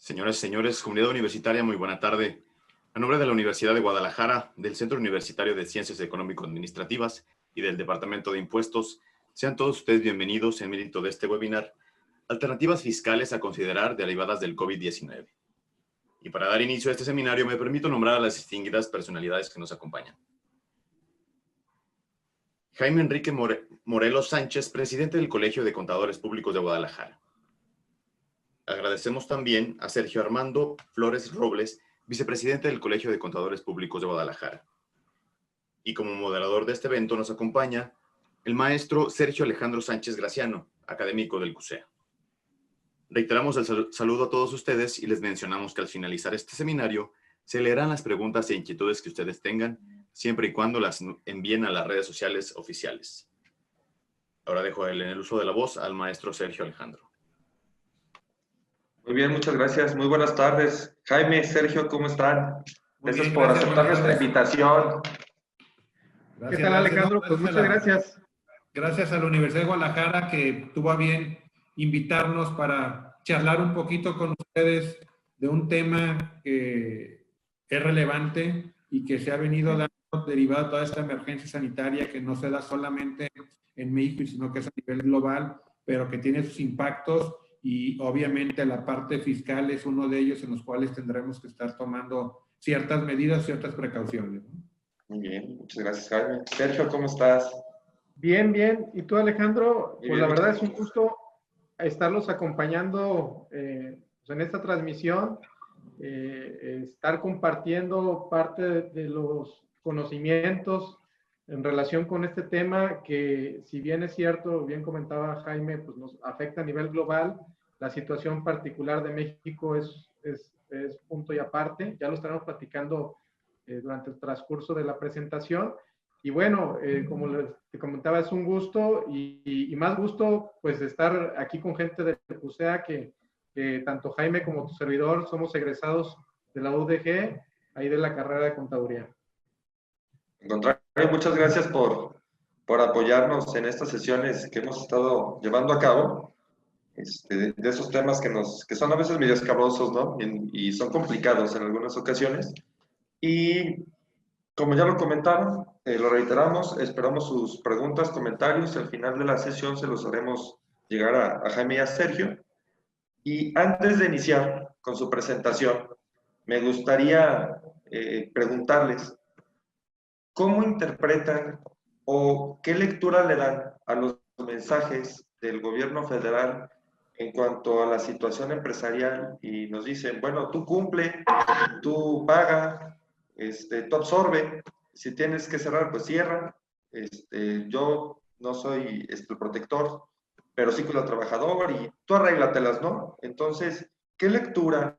Señoras y señores, comunidad universitaria, muy buena tarde. A nombre de la Universidad de Guadalajara, del Centro Universitario de Ciencias Económico-Administrativas y del Departamento de Impuestos, sean todos ustedes bienvenidos en mérito de este webinar, Alternativas Fiscales a Considerar derivadas del COVID-19. Y para dar inicio a este seminario, me permito nombrar a las distinguidas personalidades que nos acompañan. Jaime Enrique Morelos Sánchez, presidente del Colegio de Contadores Públicos de Guadalajara. Agradecemos también a Sergio Armando Flores Robles, vicepresidente del Colegio de Contadores Públicos de Guadalajara. Y como moderador de este evento nos acompaña el maestro Sergio Alejandro Sánchez Graciano, académico del CUSEA. Reiteramos el saludo a todos ustedes y les mencionamos que al finalizar este seminario se leerán las preguntas e inquietudes que ustedes tengan, siempre y cuando las envíen a las redes sociales oficiales. Ahora dejo en el uso de la voz al maestro Sergio Alejandro. Muy bien, muchas gracias. Muy buenas tardes. Jaime, Sergio, ¿cómo están? Gracias por aceptar nuestra invitación. ¿Qué tal, Alejandro? Pues muchas gracias. Gracias a la Universidad de Guadalajara que tuvo a bien invitarnos para charlar un poquito con ustedes de un tema que es relevante y que se ha venido dando derivado de toda esta emergencia sanitaria que no se da solamente en México, sino que es a nivel global, pero que tiene sus impactos. Y obviamente la parte fiscal es uno de ellos en los cuales tendremos que estar tomando ciertas medidas, ciertas precauciones. Muy bien, muchas gracias, Jaime. Sergio, ¿cómo estás? Bien, bien. ¿Y tú, Alejandro? Muy pues bien, la verdad es un gusto estarlos acompañando en esta transmisión, estar compartiendo parte de los conocimientos en relación con este tema que, si bien es cierto, bien comentaba Jaime, pues nos afecta a nivel global. La situación particular de México es punto y aparte. Ya lo estaremos platicando durante el transcurso de la presentación. Y bueno, como te comentaba, es un gusto y más gusto pues estar aquí con gente de CUSEA que tanto Jaime como tu servidor somos egresados de la UDG, ahí de la carrera de Contaduría. Al contrario, muchas gracias por apoyarnos en estas sesiones que hemos estado llevando a cabo, de esos temas que son a veces medio escabrosos, ¿no? Y son complicados en algunas ocasiones. Y como ya lo comentaron, lo reiteramos, esperamos sus preguntas, comentarios. Al final de la sesión se los haremos llegar a Jaime y a Sergio. Y antes de iniciar con su presentación, me gustaría preguntarles ¿cómo interpretan o qué lectura le dan a los mensajes del gobierno federal en cuanto a la situación empresarial? Y nos dicen, bueno, tú cumple, tú paga, tú absorbe, si tienes que cerrar, pues cierra. Yo no soy el protector, pero sí con el trabajador y tú arréglatelas, ¿no? Entonces, ¿qué lectura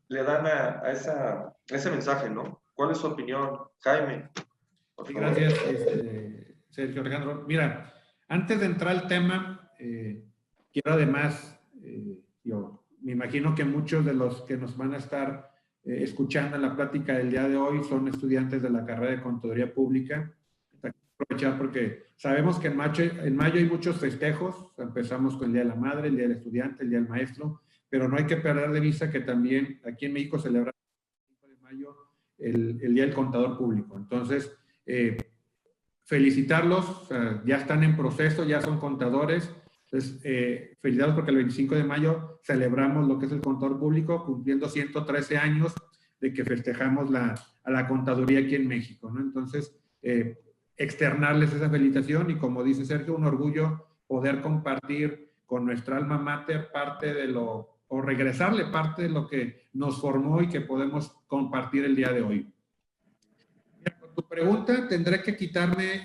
le dan a ese mensaje, ¿no? ¿Cuál es su opinión, Jaime? Sí, gracias, Sergio Alejandro. Mira, antes de entrar al tema, quiero además, yo me imagino que muchos de los que nos van a estar escuchando en la plática del día de hoy son estudiantes de la carrera de Contaduría Pública. Aprovechar porque sabemos que en mayo hay muchos festejos. Empezamos con el Día de la Madre, el Día del Estudiante, el Día del Maestro, pero no hay que perder de vista que también aquí en México celebramos el 5 de mayo el Día del Contador Público. Entonces, felicitarlos, ya están en proceso, ya son contadores. Entonces, felicitarlos porque el 25 de mayo celebramos lo que es el contador público, cumpliendo 113 años de que festejamos a la contaduría aquí en México, ¿no? Entonces, externarles esa felicitación y, como dice Sergio, un orgullo poder compartir con nuestra alma mater parte de o regresarle parte de lo que nos formó y que podemos compartir el día de hoy. Por tu pregunta, tendré que quitarme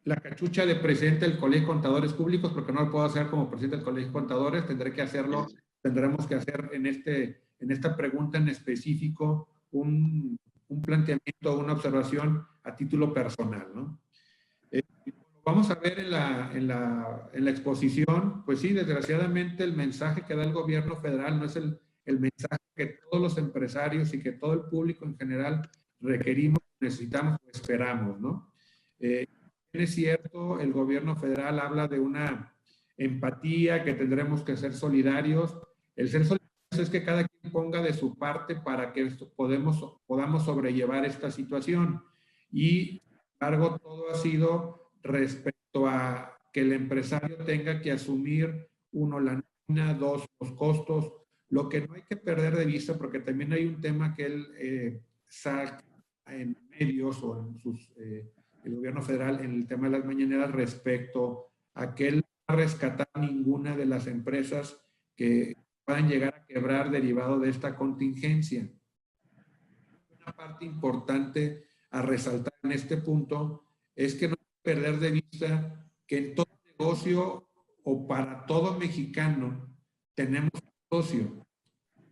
la cachucha de presidente del Colegio de Contadores Públicos porque no lo puedo hacer como presidente del Colegio de Contadores. Tendremos que hacer en esta pregunta en específico un planteamiento, una observación a título personal, ¿no? Vamos a ver en la exposición, pues sí, desgraciadamente el mensaje que da el gobierno federal no es el mensaje que todos los empresarios y que todo el público en general requerimos, necesitamos o esperamos, ¿no? Es cierto, el gobierno federal habla de una empatía, que tendremos que ser solidarios, El ser solidarios es que cada quien ponga de su parte para que podamos sobrellevar esta situación. Y, sin embargo, todo ha sido respecto a que el empresario tenga que asumir, uno, la nómina, dos, los costos. Lo que no hay que perder de vista, porque también hay un tema que él saca en medios o en el gobierno federal en el tema de las mañaneras respecto a que él no va a rescatar ninguna de las empresas que puedan llegar a quebrar derivado de esta contingencia. Una parte importante a resaltar en este punto es que no hay que perder de vista que en todo negocio o para todo mexicano tenemos un socio,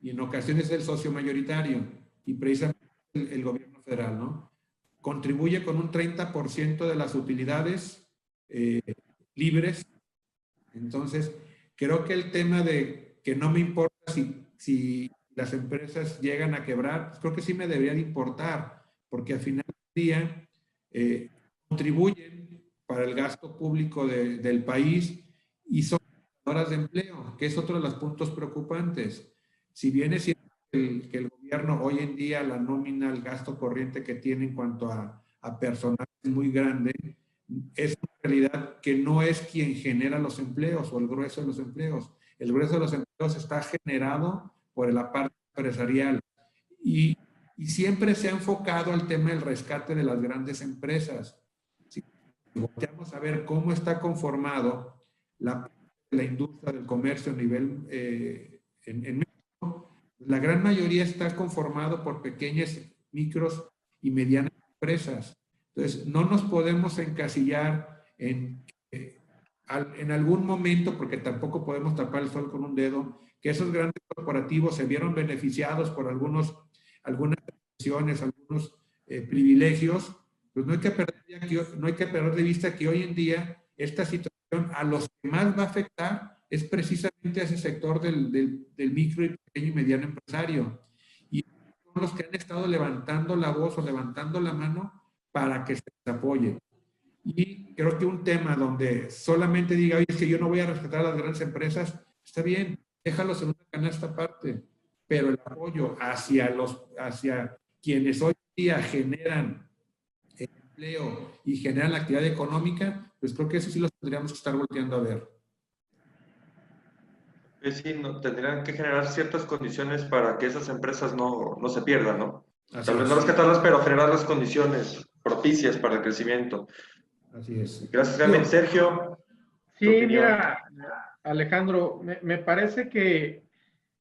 y en ocasiones el socio mayoritario, y precisamente el gobierno federal, ¿no? Contribuye con un 30% de las utilidades libres. Entonces, creo que el tema de que no me importa si las empresas llegan a quebrar, pues creo que sí me debería de importar, porque al final del día contribuyen para el gasto público del país y son horas de empleo, que es otro de los puntos preocupantes. Si bien es cierto que el gobierno hoy en día, la nómina, el gasto corriente que tiene en cuanto a personal es muy grande, es una realidad que no es quien genera los empleos o el grueso de los empleos. El grueso de los empleos está generado por la parte empresarial y siempre se ha enfocado al tema del rescate de las grandes empresas. Si volteamos a ver cómo está conformado la industria del comercio a nivel en México, la gran mayoría está conformado por pequeñas, micros y medianas empresas. Entonces, no nos podemos encasillar en algún momento, porque tampoco podemos tapar el sol con un dedo, que esos grandes corporativos se vieron beneficiados por algunas acciones, algunos privilegios. Pues no hay que perder de vista que hoy en día esta situación a los que más va a afectar es precisamente a ese sector del micro y pequeño y mediano empresario. Y son los que han estado levantando la voz o levantando la mano para que se les apoye. Y creo que un tema donde solamente diga, oye, es que yo no voy a rescatar a las grandes empresas, está bien, déjalos en una canasta aparte, pero el apoyo hacia quienes hoy día generan empleo y generan la actividad económica, pues creo que eso sí los tendríamos que estar volteando a ver. Sí, no, tendrían que generar ciertas condiciones para que esas empresas no se pierdan, ¿no? Tal vez no rescatarlas, pero generar las condiciones propicias para el crecimiento. Así es. Gracias, Jaime. Sergio. Sí, mira, Alejandro, me parece que,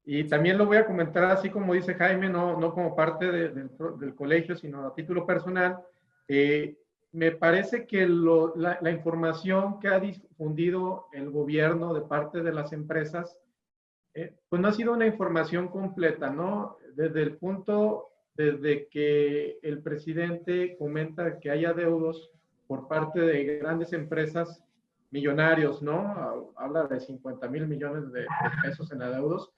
y también lo voy a comentar así como dice Jaime, no como parte del colegio, sino a título personal, me parece que la información que ha difundido el gobierno de parte de las empresas, pues no ha sido una información completa, ¿no? Desde que el presidente comenta que hay adeudos por parte de grandes empresas, millonarios, ¿no? Habla de 50,000 millones de pesos en adeudos,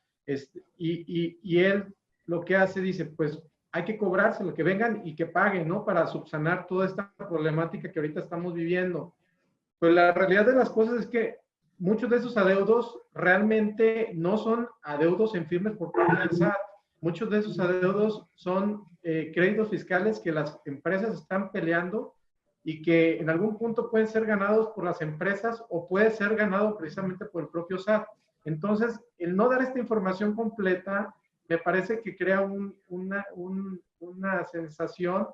y él lo que hace, dice, pues hay que cobrárselo, que vengan y que paguen, ¿no? Para subsanar toda esta problemática que ahorita estamos viviendo. Pues la realidad de las cosas es que muchos de esos adeudos realmente no son adeudos en firmes por parte del SAT. Muchos de esos adeudos son créditos fiscales que las empresas están peleando y que en algún punto pueden ser ganados por las empresas o puede ser ganado precisamente por el propio SAT. Entonces, el no dar esta información completa me parece que crea una sensación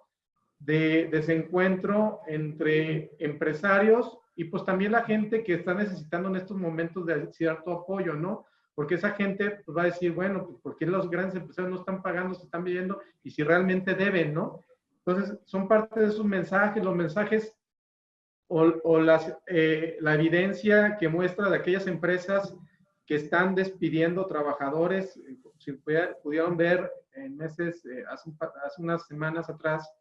de desencuentro entre empresarios y pues también la gente que está necesitando en estos momentos de cierto apoyo, ¿no? Porque esa gente pues, va a decir, bueno, pues ¿por qué los grandes empresarios no están pagando, se están viviendo y si realmente deben, ¿no? Entonces, son parte de esos mensajes, los mensajes o la evidencia que muestra de aquellas empresas que están despidiendo trabajadores. Si pudieron ver en meses, hace unas semanas atrás,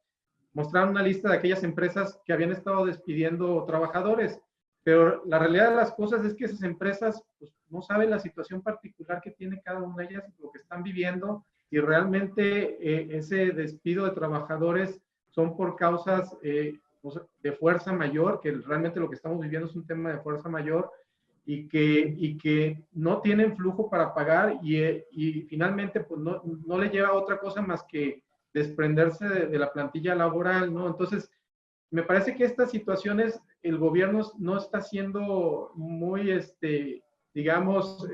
mostraron una lista de aquellas empresas que habían estado despidiendo trabajadores, pero la realidad de las cosas es que esas empresas pues, no saben la situación particular que tiene cada una de ellas, lo que están viviendo, y realmente ese despido de trabajadores son por causas de fuerza mayor, que realmente lo que estamos viviendo es un tema de fuerza mayor, y que no tienen flujo para pagar y finalmente pues no le lleva otra cosa más que desprenderse de la plantilla laboral, ¿no? Entonces, me parece que estas situaciones el gobierno no está siendo muy, digamos,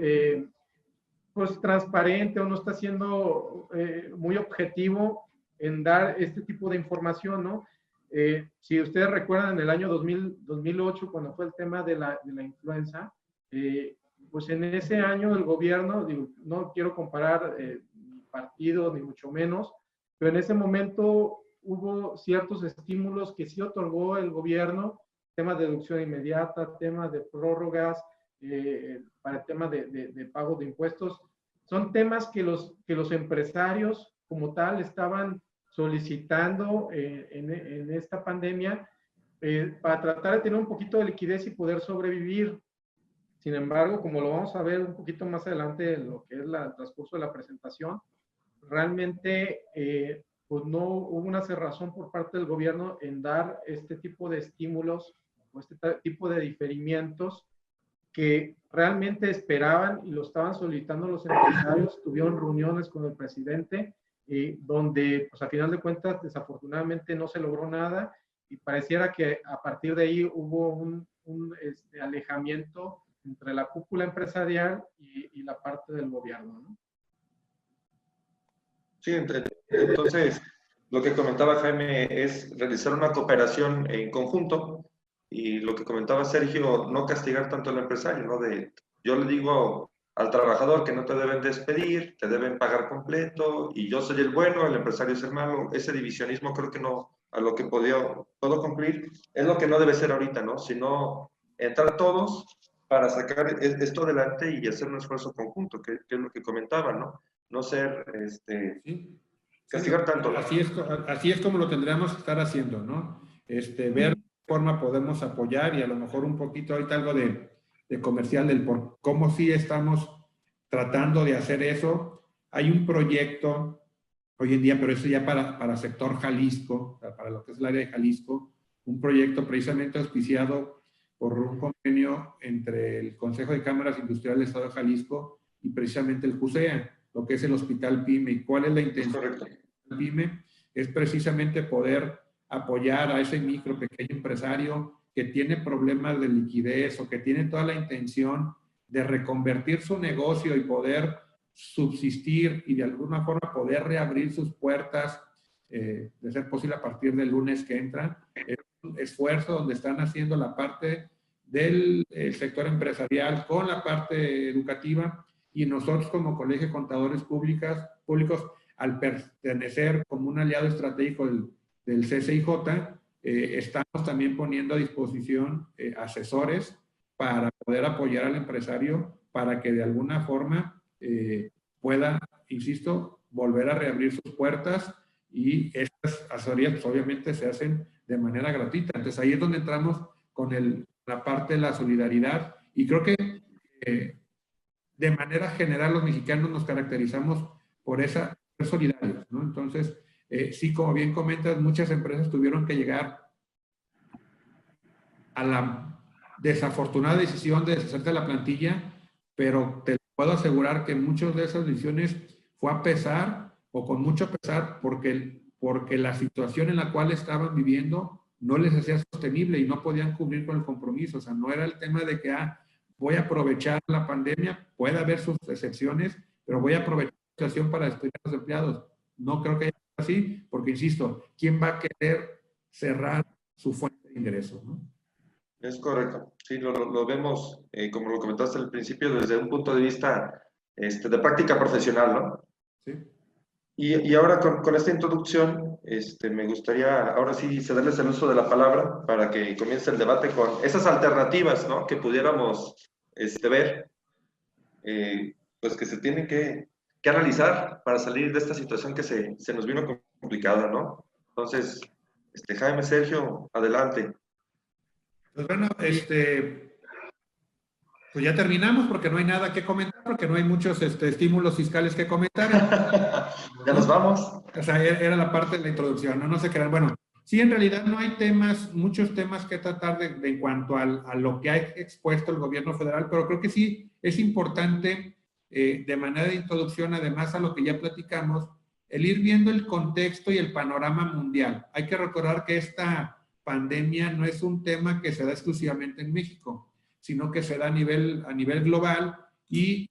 pues transparente o no está siendo muy objetivo en dar este tipo de información, ¿no? Si ustedes recuerdan, en el año 2008, cuando fue el tema de la influenza, pues en ese año el gobierno, digo, no quiero comparar partidos ni mucho menos, pero en ese momento hubo ciertos estímulos que sí otorgó el gobierno, temas de deducción inmediata, temas de prórrogas, para el tema de pago de impuestos. Son temas que los empresarios como tal estaban solicitando en esta pandemia para tratar de tener un poquito de liquidez y poder sobrevivir. Sin embargo, como lo vamos a ver un poquito más adelante en lo que es el transcurso de la presentación, realmente pues no hubo una cerrazón por parte del gobierno en dar este tipo de estímulos o este tipo de diferimientos que realmente esperaban y lo estaban solicitando los empresarios. Tuvieron reuniones con el presidente donde pues a final de cuentas desafortunadamente no se logró nada y pareciera que a partir de ahí hubo un alejamiento entre la cúpula empresarial y la parte del gobierno, ¿no? Sí, entonces lo que comentaba Jaime es realizar una cooperación en conjunto y lo que comentaba Sergio, no castigar tanto al empresario, ¿no? Yo le digo al trabajador que no te deben despedir, te deben pagar completo y yo soy el bueno, el empresario es el malo. Ese divisionismo creo que no, a lo que puedo cumplir, es lo que no debe ser ahorita, ¿no? Sino entrar todos para sacar esto adelante y hacer un esfuerzo conjunto, que es lo que comentaba, ¿no? No ser, ¿Sí? castigar tanto. Así es como lo tendríamos que estar haciendo, ¿no? Ver de qué forma podemos apoyar y a lo mejor un poquito ahorita algo de comercial del por cómo sí estamos tratando de hacer eso. Hay un proyecto hoy en día, pero eso ya para sector Jalisco, para lo que es el área de Jalisco, un proyecto precisamente auspiciado por un convenio entre el Consejo de Cámaras Industriales del Estado de Jalisco y precisamente el CUSEA, lo que es el Hospital PYME. ¿Y cuál es la intención del Hospital PYME? Es precisamente poder apoyar a ese micro, pequeño empresario que tiene problemas de liquidez o que tiene toda la intención de reconvertir su negocio y poder subsistir y de alguna forma poder reabrir sus puertas, de ser posible a partir del lunes que entra. Es un esfuerzo donde están haciendo la parte del sector empresarial con la parte educativa y nosotros como Colegio de Contadores Públicos, al pertenecer como un aliado estratégico del CCIJ, estamos también poniendo a disposición asesores para poder apoyar al empresario para que de alguna forma pueda, insisto, volver a reabrir sus puertas y estas asesorías pues, obviamente se hacen de manera gratuita. Entonces ahí es donde entramos con la parte de la solidaridad y creo que de manera general los mexicanos nos caracterizamos por ser solidarios, ¿no? Entonces, sí, como bien comentas, muchas empresas tuvieron que llegar a la desafortunada decisión de deshacerse de la plantilla, pero te puedo asegurar que muchas de esas decisiones fue a pesar o con mucho pesar porque la situación en la cual estaban viviendo no les hacía sostenible y no podían cumplir con el compromiso. O sea, no era el tema de que voy a aprovechar la pandemia, puede haber sus excepciones, pero voy a aprovechar la situación para despedir a los empleados. No creo que haya así, porque insisto, ¿quién va a querer cerrar su fuente de ingresos, ¿no? Es correcto. Sí, lo vemos, como lo comentaste al principio, desde un punto de vista de práctica profesional, ¿no? Sí. Y ahora con esta introducción, me gustaría ahora sí cederles el uso de la palabra para que comience el debate con esas alternativas, ¿no? Que pudiéramos ver, pues que se tienen que analizar para salir de esta situación que se nos vino complicada, ¿no? Entonces, Jaime, Sergio, adelante. Pues bueno, pues ya terminamos porque no hay nada que comentar, porque no hay muchos estímulos fiscales que comentar. Ya nos vamos. O sea, era la parte de la introducción, no se crean. Bueno, Sí, en realidad no hay temas, muchos temas que tratar en cuanto a lo que ha expuesto el gobierno federal, pero creo que sí es importante, de manera de introducción, además a lo que ya platicamos, el ir viendo el contexto y el panorama mundial. Hay que recordar que esta pandemia no es un tema que se da exclusivamente en México, sino que se da a nivel global y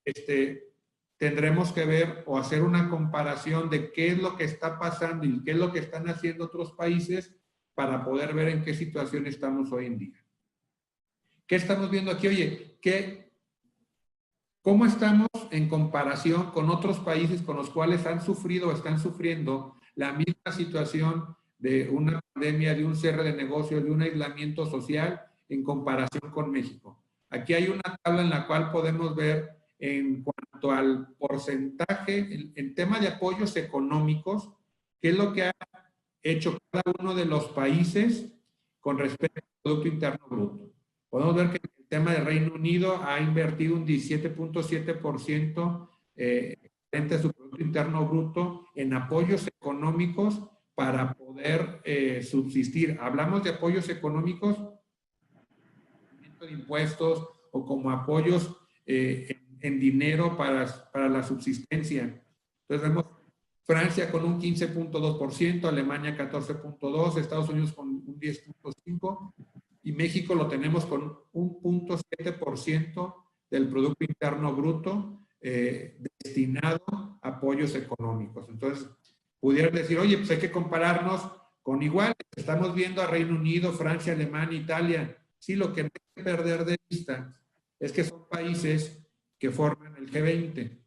tendremos que ver o hacer una comparación de qué es lo que está pasando y qué es lo que están haciendo otros países para poder ver en qué situación estamos hoy en día. ¿Qué estamos viendo aquí? Oye, ¿cómo estamos en comparación con otros países con los cuales han sufrido o están sufriendo la misma situación de una pandemia, de un cierre de negocios, de un aislamiento social en comparación con México? Aquí hay una tabla en la cual podemos ver en cuanto al porcentaje, en tema de apoyos económicos, qué es lo que ha hecho cada uno de los países con respecto al Producto Interno Bruto. Podemos ver que el tema de Reino Unido ha invertido un 17.7% frente a su Producto Interno Bruto en apoyos económicos para poder subsistir. Hablamos de apoyos económicos, de impuestos o como apoyos en dinero para la subsistencia. Entonces vemos Francia con un 15.2%, Alemania 14.2%, Estados Unidos con un 10.5% y México lo tenemos con un 0.7% del Producto Interno Bruto destinado a apoyos económicos. Entonces, pudieran decir, oye, pues hay que compararnos con iguales. Estamos viendo a Reino Unido, Francia, Alemania, Italia. Sí, lo que no hay que perder de vista es que son países que forman el G20,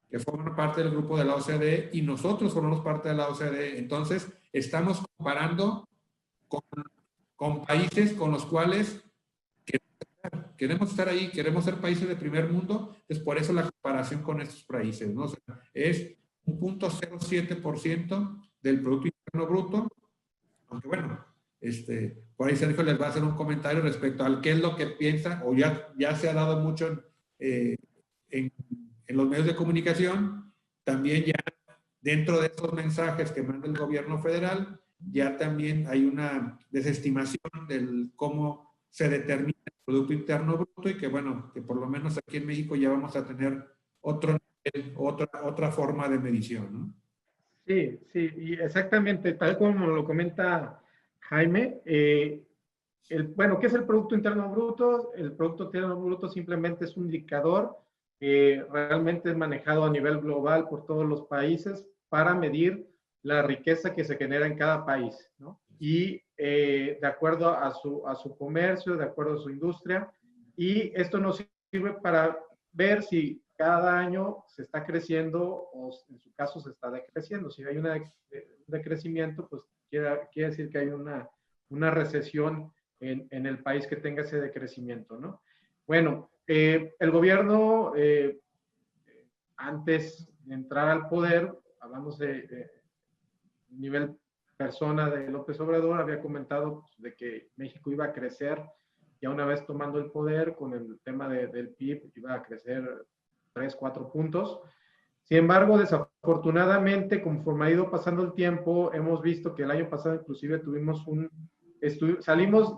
que forman parte del grupo de la OCDE y nosotros formamos parte de la OCDE. Entonces, estamos comparando con países con los cuales queremos estar ahí, queremos ser países de primer mundo, es por eso la comparación con estos países, ¿no? O sea, es un 0.07% del Producto Interno Bruto, aunque bueno, por ahí Sergio les va a hacer un comentario respecto al qué es lo que piensa, o ya se ha dado mucho en los medios de comunicación, también ya dentro de esos mensajes que manda el gobierno federal, ya también hay una desestimación del cómo se determina el Producto Interno Bruto y que bueno, que por lo menos aquí en México ya vamos a tener otro nivel, otra forma de medición, ¿no? Sí, sí, y exactamente, tal como lo comenta Jaime, bueno, ¿qué es el Producto Interno Bruto? El Producto Interno Bruto simplemente es un indicador que realmente es manejado a nivel global por todos los países para medir la riqueza que se genera en cada país, ¿no? Y de acuerdo a su comercio, de acuerdo a su industria, y esto nos sirve para ver si cada año se está creciendo o en su caso se está decreciendo. Si hay un decrecimiento, pues quiere decir que hay una recesión en el país que tenga ese decrecimiento, ¿no? Bueno, el gobierno, antes de entrar al poder, hablamos de nivel persona de López Obrador, había comentado pues, de que México iba a crecer, ya una vez tomando el poder con el tema del PIB, iba a crecer 3, 4 puntos. Sin embargo, desafortunadamente, conforme ha ido pasando el tiempo, hemos visto que el año pasado inclusive salimos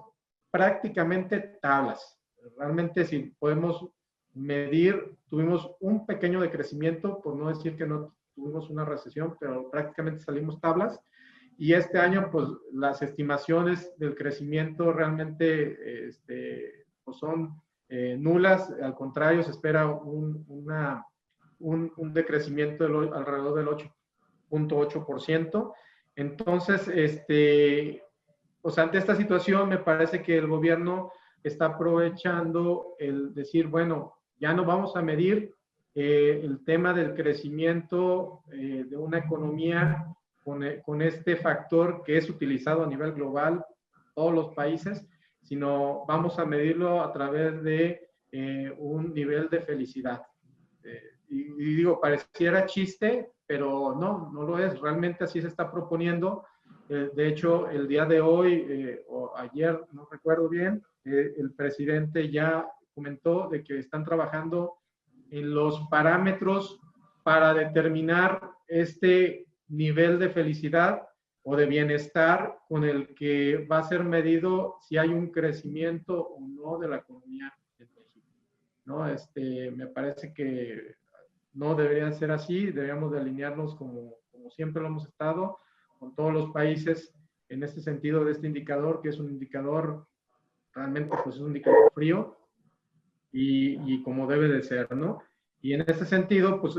prácticamente tablas. Realmente, si podemos medir, tuvimos un pequeño decrecimiento, por no decir que no tuvimos una recesión, pero prácticamente salimos tablas. Y este año, pues, las estimaciones del crecimiento realmente pues son nulas. Al contrario, se espera un decrecimiento alrededor del 8.8%. Entonces, pues ante esta situación me parece que el gobierno está aprovechando el decir, bueno, ya no vamos a medir el tema del crecimiento de una economía con este factor que es utilizado a nivel global, todos los países, sino vamos a medirlo a través de un nivel de felicidad. Y digo, pareciera chiste, pero no lo es. Realmente así se está proponiendo. De hecho, el día de hoy o ayer, no recuerdo bien, el presidente ya comentó de que están trabajando en los parámetros para determinar este nivel de felicidad o de bienestar con el que va a ser medido si hay un crecimiento o no de la economía en México, ¿no? Me parece que no debería ser así, deberíamos de alinearnos como siempre lo hemos estado, con todos los países en este sentido de este indicador, que es un indicador, realmente pues es un indicador frío y como debe de ser, ¿no? Y en este sentido, pues,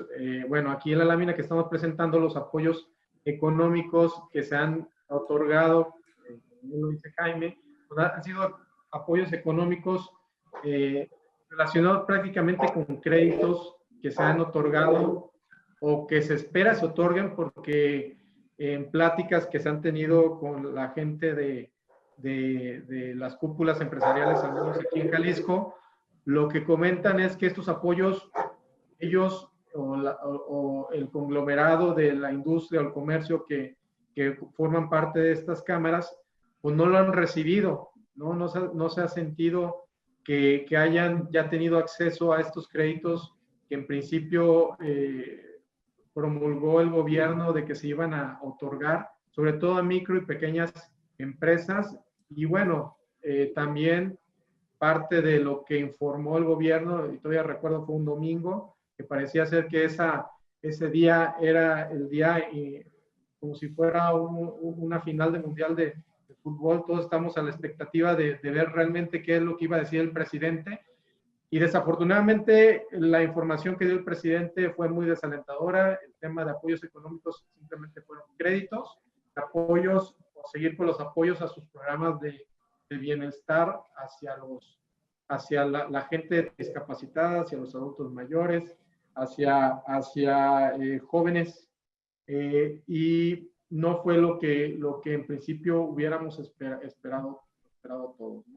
bueno, aquí en la lámina que estamos presentando los apoyos económicos que se han otorgado, como lo dice Jaime, pues han sido apoyos económicos relacionados prácticamente con créditos que se han otorgado o que se espera se otorguen porque en pláticas que se han tenido con la gente de las cúpulas empresariales, al menos aquí en Jalisco, lo que comentan es que estos apoyos, ellos o el conglomerado de la industria o el comercio que forman parte de estas cámaras, pues no lo han recibido, no se ha sentido que hayan ya tenido acceso a estos créditos que en principio promulgó el gobierno de que se iban a otorgar, sobre todo a micro y pequeñas empresas. Y bueno, también parte de lo que informó el gobierno, y todavía recuerdo fue un domingo, que parecía ser que ese día era el día como si fuera una final de mundial de fútbol. Todos estamos a la expectativa de ver realmente qué es lo que iba a decir el presidente. Y desafortunadamente la información que dio el presidente fue muy desalentadora. El tema de apoyos económicos simplemente fueron créditos, apoyos o seguir con los apoyos a sus programas de bienestar hacia la gente discapacitada, hacia los adultos mayores, hacia jóvenes, y no fue lo que en principio hubiéramos esperado todos, ¿no?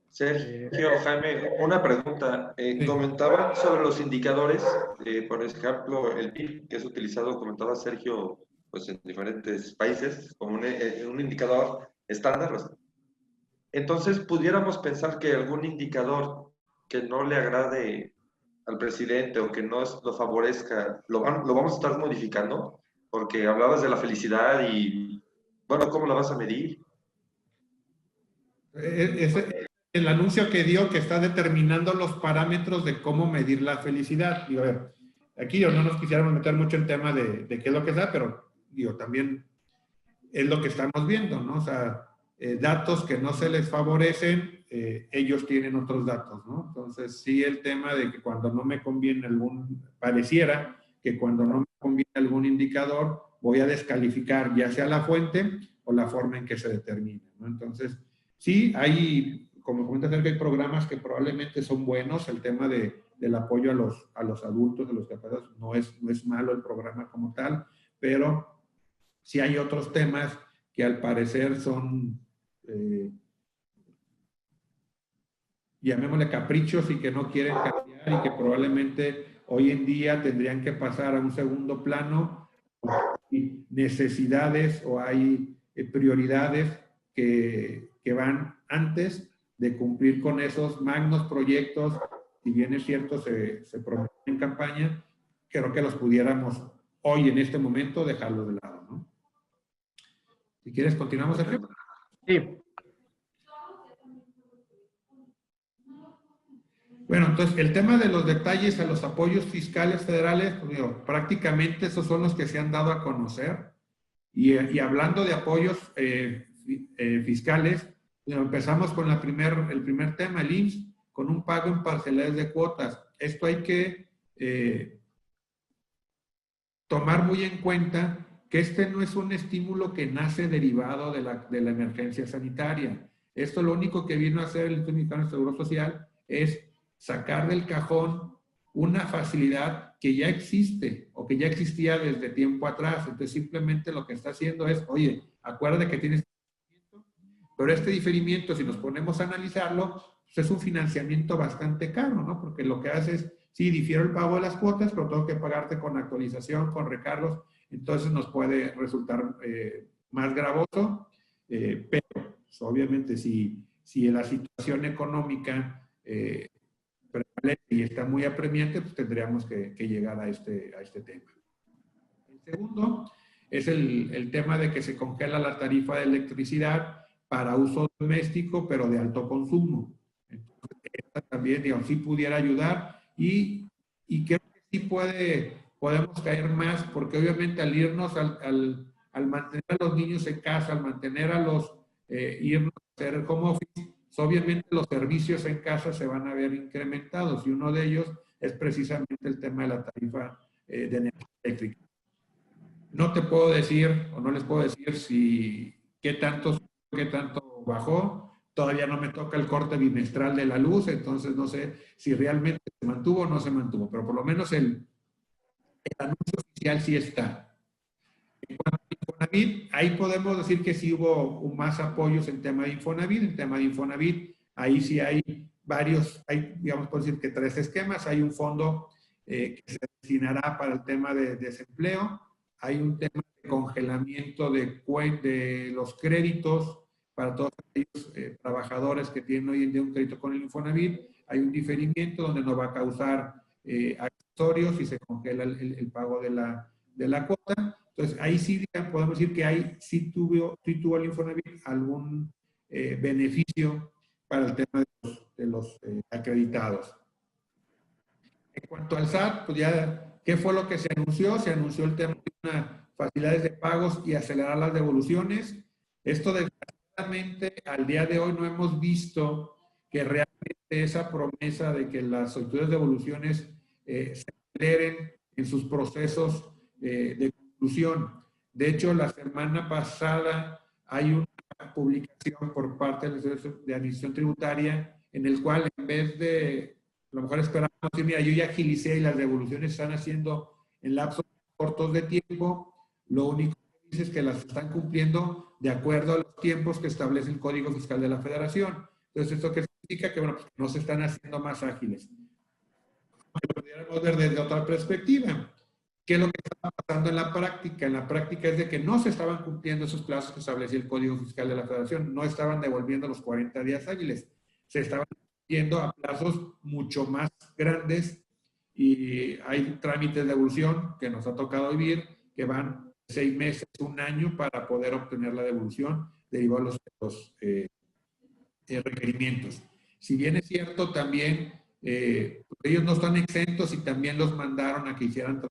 Sergio, Jaime, una pregunta. Comentaban sobre los indicadores, por ejemplo, el PIB que es utilizado, comentaba Sergio, pues en diferentes países como un indicador estándar. Entonces, pudiéramos pensar que algún indicador que no le agrade al presidente o que no lo favorezca, lo vamos a estar modificando, porque hablabas de la felicidad y, bueno, ¿cómo la vas a medir? El anuncio que dio que está determinando los parámetros de cómo medir la felicidad. Digo, a ver, aquí no nos quisiéramos meter mucho en tema de qué es lo que sea, pero digo, también es lo que estamos viendo, ¿no? O sea, datos que no se les favorecen, ellos tienen otros datos, ¿no? Entonces, sí, el tema de que cuando no me conviene pareciera que cuando no me conviene algún indicador, voy a descalificar ya sea la fuente o la forma en que se determina, ¿no? Entonces, sí, como comenta Sergio, hay programas que probablemente son buenos. El tema del apoyo a los adultos, a los discapacitados, no es malo el programa como tal, pero sí hay otros temas que al parecer son, llamémosle caprichos y que no quieren cambiar y que probablemente hoy en día tendrían que pasar a un segundo plano. Hay necesidades o hay prioridades que van antes de cumplir con esos magnos proyectos. Si bien es cierto, se prometen en campaña, creo que los pudiéramos hoy en este momento dejarlos de lado, ¿no? Si quieres, continuamos, Sergio. Sí. Bueno, entonces, el tema de los detalles a los apoyos fiscales federales, pues, digo, prácticamente esos son los que se han dado a conocer. Y hablando de apoyos fiscales, empezamos con el primer tema, el IMSS, con un pago en parcialidades de cuotas. Esto hay que tomar muy en cuenta que este no es un estímulo que nace derivado de la emergencia sanitaria. Esto lo único que vino a hacer el Instituto Mexicano de Seguro Social es sacar del cajón una facilidad que ya existe o que ya existía desde tiempo atrás. Entonces, simplemente lo que está haciendo es, oye, acuérdate que tienes pero este diferimiento, si nos ponemos a analizarlo, pues es un financiamiento bastante caro, ¿no? Porque lo que hace es, sí, difiero el pago de las cuotas, pero tengo que pagarte con actualización, con recargos, entonces nos puede resultar más gravoso, pero pues, obviamente si la situación económica prevalece y está muy apremiante, pues tendríamos que llegar a este tema. El segundo es el tema de que se congela la tarifa de electricidad para uso doméstico, pero de alto consumo. Entonces, esta también, digamos, sí pudiera ayudar y creo que sí podemos caer más, porque obviamente al irnos al mantener a los niños en casa, al mantener a los, irnos a hacer home office, obviamente los servicios en casa se van a ver incrementados y uno de ellos es precisamente el tema de la tarifa de energía eléctrica. No te puedo decir o no les puedo decir qué tanto bajó. Todavía no me toca el corte bimestral de la luz, entonces no sé si realmente se mantuvo o no se mantuvo, pero por lo menos el anuncio oficial sí está. En cuanto a Infonavit, ahí podemos decir que sí hubo más apoyos en tema de Infonavit. En tema de Infonavit, ahí sí hay varios, digamos, por decir que 3 esquemas. Hay un fondo que se destinará para el tema de desempleo. Hay un tema de congelamiento de los créditos para todos aquellos trabajadores que tienen hoy en día un crédito con el Infonavit. Hay un diferimiento donde no va a causar accesorios y se congela el pago de la cuota. Entonces, ahí sí podemos decir que sí tuvo el Infonavit algún beneficio para el tema de los acreditados. En cuanto al SAT, pues ya, ¿qué fue lo que se anunció? Se anunció el tema de unas facilidades de pagos y acelerar las devoluciones. Esto, desgraciadamente, al día de hoy no hemos visto que realmente esa promesa de que las solicitudes de devoluciones se aceleren en sus procesos de conclusión. De hecho, la semana pasada hay una publicación por parte de Administración Tributaria en el cual, en vez de, a lo mejor esperamos decir, mira, yo ya agilicé y las devoluciones están haciendo en lapsos cortos de tiempo, lo único que dice es que las están cumpliendo de acuerdo a los tiempos que establece el Código Fiscal de la Federación. Entonces, ¿esto qué significa? Que, bueno, pues no se están haciendo más ágiles. Lo pudiéramos ver desde otra perspectiva. ¿Qué es lo que está pasando en la práctica? En la práctica es de que no se estaban cumpliendo esos plazos que establecía el Código Fiscal de la Federación, no estaban devolviendo los 40 días hábiles, se estaban yendo a plazos mucho más grandes y hay trámites de devolución que nos ha tocado vivir que van 6 meses, 1 año para poder obtener la devolución derivado de los requerimientos. Si bien es cierto, también ellos no están exentos y también los mandaron a que hicieran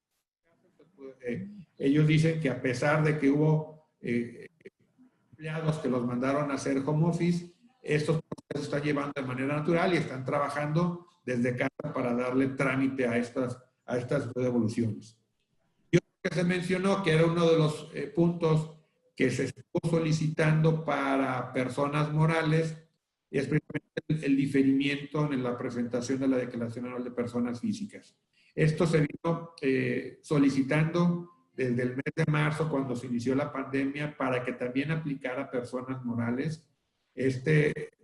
ellos dicen que a pesar de que hubo empleados que los mandaron a hacer home office, estos procesos están llevando de manera natural y están trabajando desde casa para darle trámite a estas devoluciones. Yo creo que se mencionó que era uno de los puntos que se estuvo solicitando para personas morales, y es precisamente el diferimiento en la presentación de la Declaración Anual de Personas Físicas. Esto se vino solicitando desde el mes de marzo, cuando se inició la pandemia, para que también aplicara a personas morales.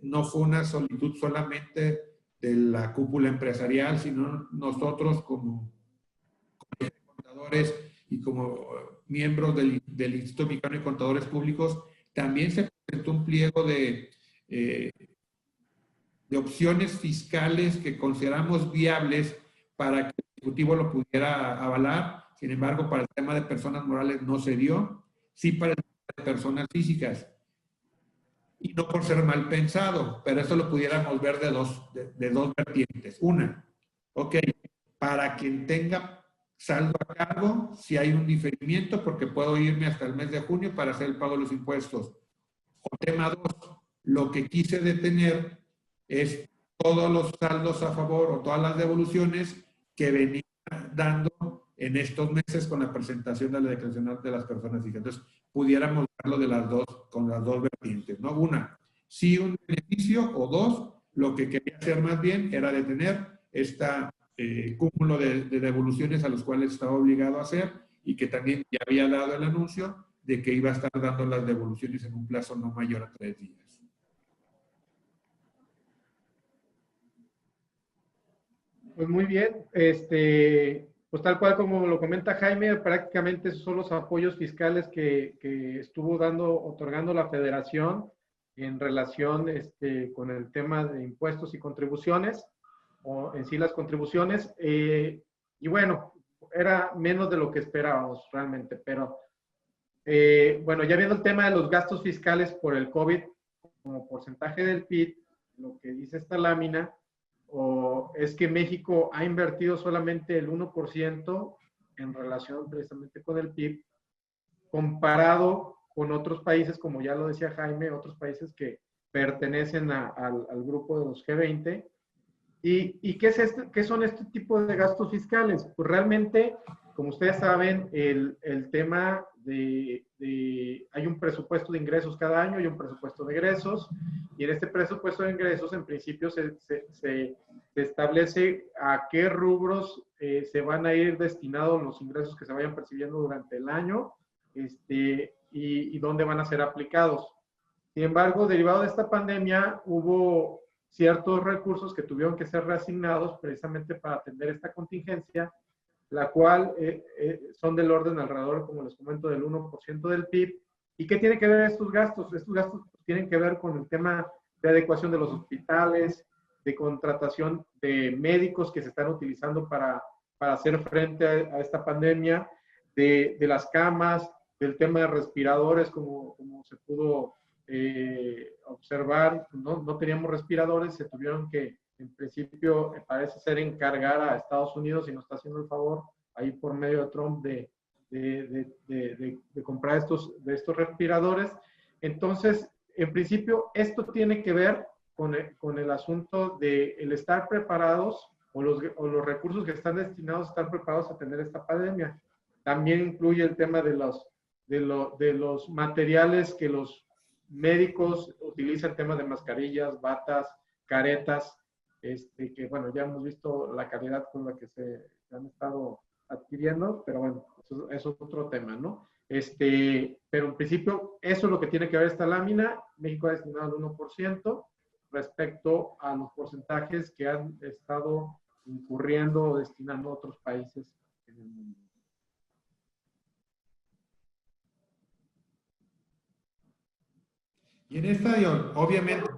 No fue una solicitud solamente de la cúpula empresarial, sino nosotros como contadores y como miembros del Instituto Mexicano de Contadores Públicos, también se presentó un pliego de opciones fiscales que consideramos viables para que el Ejecutivo lo pudiera avalar. Sin embargo, para el tema de personas morales no se dio, sí para el tema de personas físicas. Y no por ser mal pensado, pero eso lo pudiéramos ver de dos vertientes. Una, ok, para quien tenga saldo a cargo, si hay un diferimiento, porque puedo irme hasta el mes de junio para hacer el pago de los impuestos. O tema 2, lo que quise detener es todos los saldos a favor o todas las devoluciones que venían dando en estos meses con la presentación de la declaración de las personas físicas. Entonces, pudiéramos verlo con las dos vertientes, ¿no? Una, sí un beneficio, o dos, lo que quería hacer más bien era detener cúmulo de devoluciones a los cuales estaba obligado a hacer y que también ya había dado el anuncio de que iba a estar dando las devoluciones en un plazo no mayor a 3 días. Pues muy bien, pues tal cual como lo comenta Jaime, prácticamente esos son los apoyos fiscales que estuvo otorgando la Federación en relación con el tema de impuestos y contribuciones, o en sí las contribuciones. Y bueno, era menos de lo que esperábamos realmente, pero bueno, ya viendo el tema de los gastos fiscales por el COVID como porcentaje del PIB, lo que dice esta lámina es que México ha invertido solamente el 1% en relación precisamente con el PIB, comparado con otros países, como ya lo decía Jaime, otros países que pertenecen al grupo de los G20. ¿Y qué son este tipo de gastos fiscales? Pues realmente, como ustedes saben, el tema hay un presupuesto de ingresos cada año y un presupuesto de egresos, y en este presupuesto de ingresos, en principio, se establece a qué rubros se van a ir destinados los ingresos que se vayan percibiendo durante el año, y dónde van a ser aplicados. Sin embargo, derivado de esta pandemia, hubo ciertos recursos que tuvieron que ser reasignados precisamente para atender esta contingencia, la cual son del orden alrededor, como les comento, del 1% del PIB. ¿Y qué tiene que ver estos gastos? Estos gastos tienen que ver con el tema de adecuación de los hospitales, de contratación de médicos que se están utilizando para hacer frente a esta pandemia, de las camas, del tema de respiradores, como se pudo observar, no teníamos respiradores, se tuvieron que, en principio, parece ser encargar a Estados Unidos, y nos está haciendo el favor, ahí por medio de Trump, de comprar estos respiradores. Entonces, en principio, esto tiene que ver con el asunto de el estar preparados, o los recursos que están destinados a estar preparados a atender esta pandemia. También incluye el tema de los materiales que los médicos utilizan, temas de mascarillas, batas, caretas, que bueno, ya hemos visto la calidad con la que se han estado adquiriendo, pero bueno, eso es otro tema, ¿no? Pero en principio, eso es lo que tiene que ver esta lámina. México ha destinado el 1% respecto a los porcentajes que han estado incurriendo o destinando a otros países en el mundo. Y en esta, obviamente,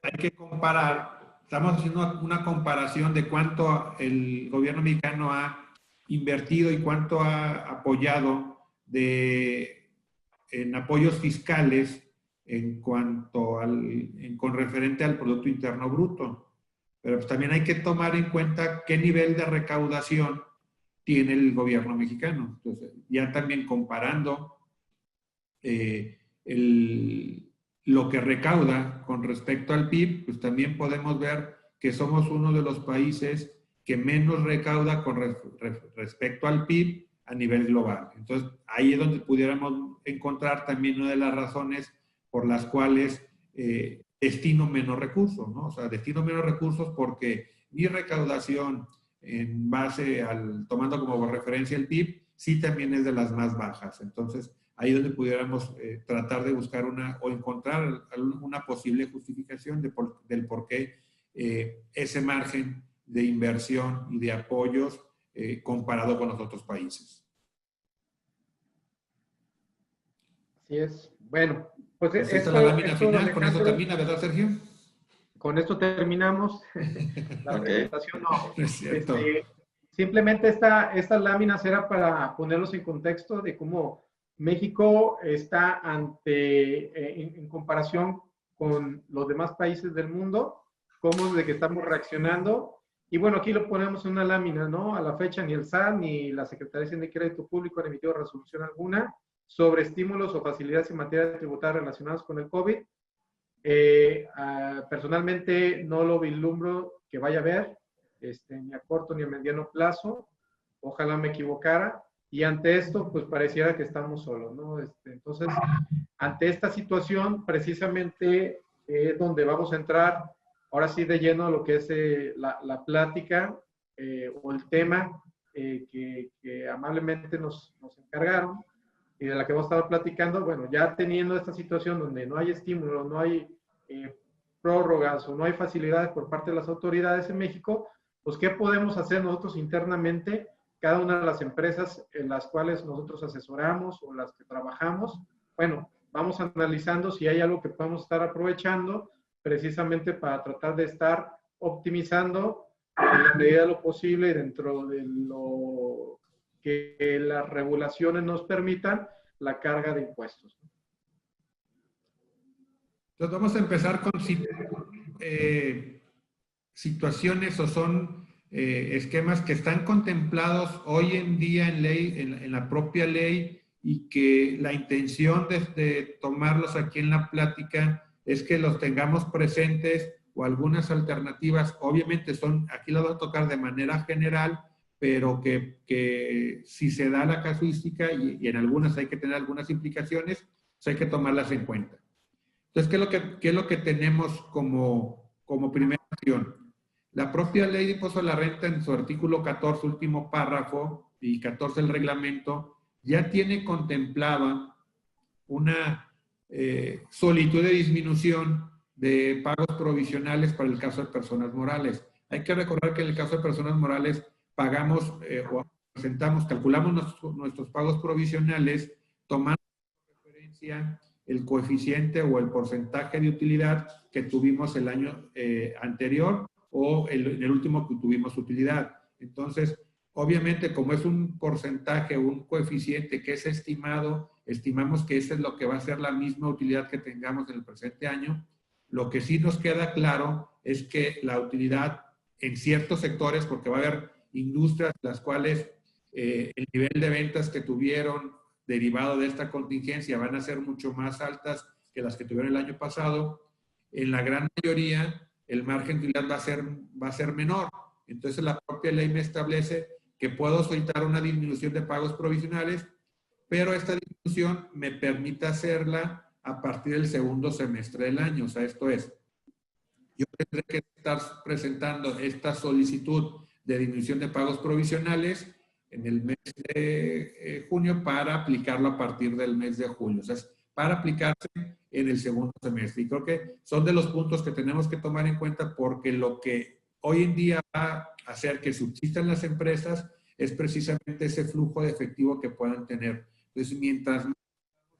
hay que comparar, estamos haciendo una comparación de cuánto el gobierno mexicano ha invertido y cuánto ha apoyado en apoyos fiscales con referente al Producto Interno Bruto. Pero pues también hay que tomar en cuenta qué nivel de recaudación tiene el gobierno mexicano. Entonces, ya también comparando lo que recauda con respecto al PIB, pues también podemos ver que somos uno de los países que menos recauda con respecto al PIB a nivel global. Entonces, ahí es donde pudiéramos encontrar también una de las razones por las cuales destino menos recursos, ¿no? O sea, destino menos recursos porque mi recaudación en base tomando como referencia el PIB, sí también es de las más bajas. Entonces, ahí es donde pudiéramos tratar de buscar o encontrar una posible justificación del por qué ese margen de inversión y de apoyos comparado con los otros países. Así es. Bueno, pues esta es la lámina final, con eso termina, ¿verdad, Sergio? Con esto terminamos. La presentación no. Es cierto. Simplemente estas láminas era para ponerlos en contexto de cómo México está en comparación con los demás países del mundo, cómo de que estamos reaccionando. Y bueno, aquí lo ponemos en una lámina, ¿no? A la fecha ni el SAT ni la Secretaría de Crédito Público han emitido resolución alguna sobre estímulos o facilidades en materia tributaria relacionadas con el COVID. Personalmente no lo vislumbro que vaya a haber, ni a corto ni a mediano plazo. Ojalá me equivocara. Y ante esto, pues pareciera que estamos solos, ¿no? Entonces, ante esta situación, precisamente es donde vamos a entrar ahora sí de lleno a lo que es la plática o el tema que amablemente nos encargaron y de la que hemos estado platicando. Bueno, ya teniendo esta situación donde no hay estímulos, no hay prórrogas o no hay facilidades por parte de las autoridades en México, pues ¿qué podemos hacer nosotros internamente? Cada una de las empresas en las cuales nosotros asesoramos o las que trabajamos, bueno, vamos analizando si hay algo que podemos estar aprovechando precisamente para tratar de estar optimizando en la medida de lo posible dentro de lo que las regulaciones nos permitan la carga de impuestos. Entonces vamos a empezar con situaciones o son esquemas que están contemplados hoy en día en ley, en la propia ley, y que la intención de tomarlos aquí en la plática es que los tengamos presentes, o algunas alternativas, obviamente aquí las voy a tocar de manera general, pero que si se da la casuística y en algunas hay que tener algunas implicaciones, pues hay que tomarlas en cuenta. Entonces, ¿qué es lo que tenemos como primera opción? La propia ley de impuesto a la renta, en su artículo 14, último párrafo, y 14 del reglamento, ya tiene contemplada una solicitud de disminución de pagos provisionales para el caso de personas morales. Hay que recordar que en el caso de personas morales pagamos o presentamos, calculamos nuestros pagos provisionales tomando como referencia el coeficiente o el porcentaje de utilidad que tuvimos el año anterior o en el último que tuvimos utilidad. Entonces, obviamente, como es un porcentaje, un coeficiente que es estimado, estimamos que ese es lo que va a ser la misma utilidad que tengamos en el presente año. Lo que sí nos queda claro es que la utilidad en ciertos sectores, porque va a haber industrias las cuales el nivel de ventas que tuvieron derivado de esta contingencia van a ser mucho más altas que las que tuvieron el año pasado, en la gran mayoría el margen de utilidad va a ser menor. Entonces la propia ley me establece que puedo solicitar una disminución de pagos provisionales, pero esta disminución me permite hacerla a partir del segundo semestre del año. O sea, esto es, yo tendré que estar presentando esta solicitud de disminución de pagos provisionales en el mes de junio para aplicarlo a partir del mes de julio. O sea, para aplicarse en el segundo semestre. Y creo que son de los puntos que tenemos que tomar en cuenta, porque lo que hoy en día va a hacer que subsistan las empresas es precisamente ese flujo de efectivo que puedan tener. Entonces, mientras más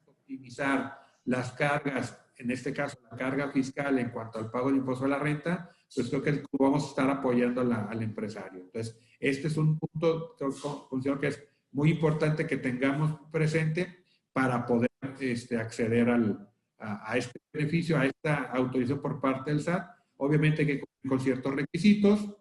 optimizar las cargas, en este caso la carga fiscal en cuanto al pago del impuesto a la renta, pues creo que vamos a estar apoyando al empresario. Entonces, este es un punto que considero que es muy importante que tengamos presente para poder acceder a este beneficio, a esta autorización por parte del SAT. Obviamente que con ciertos requisitos.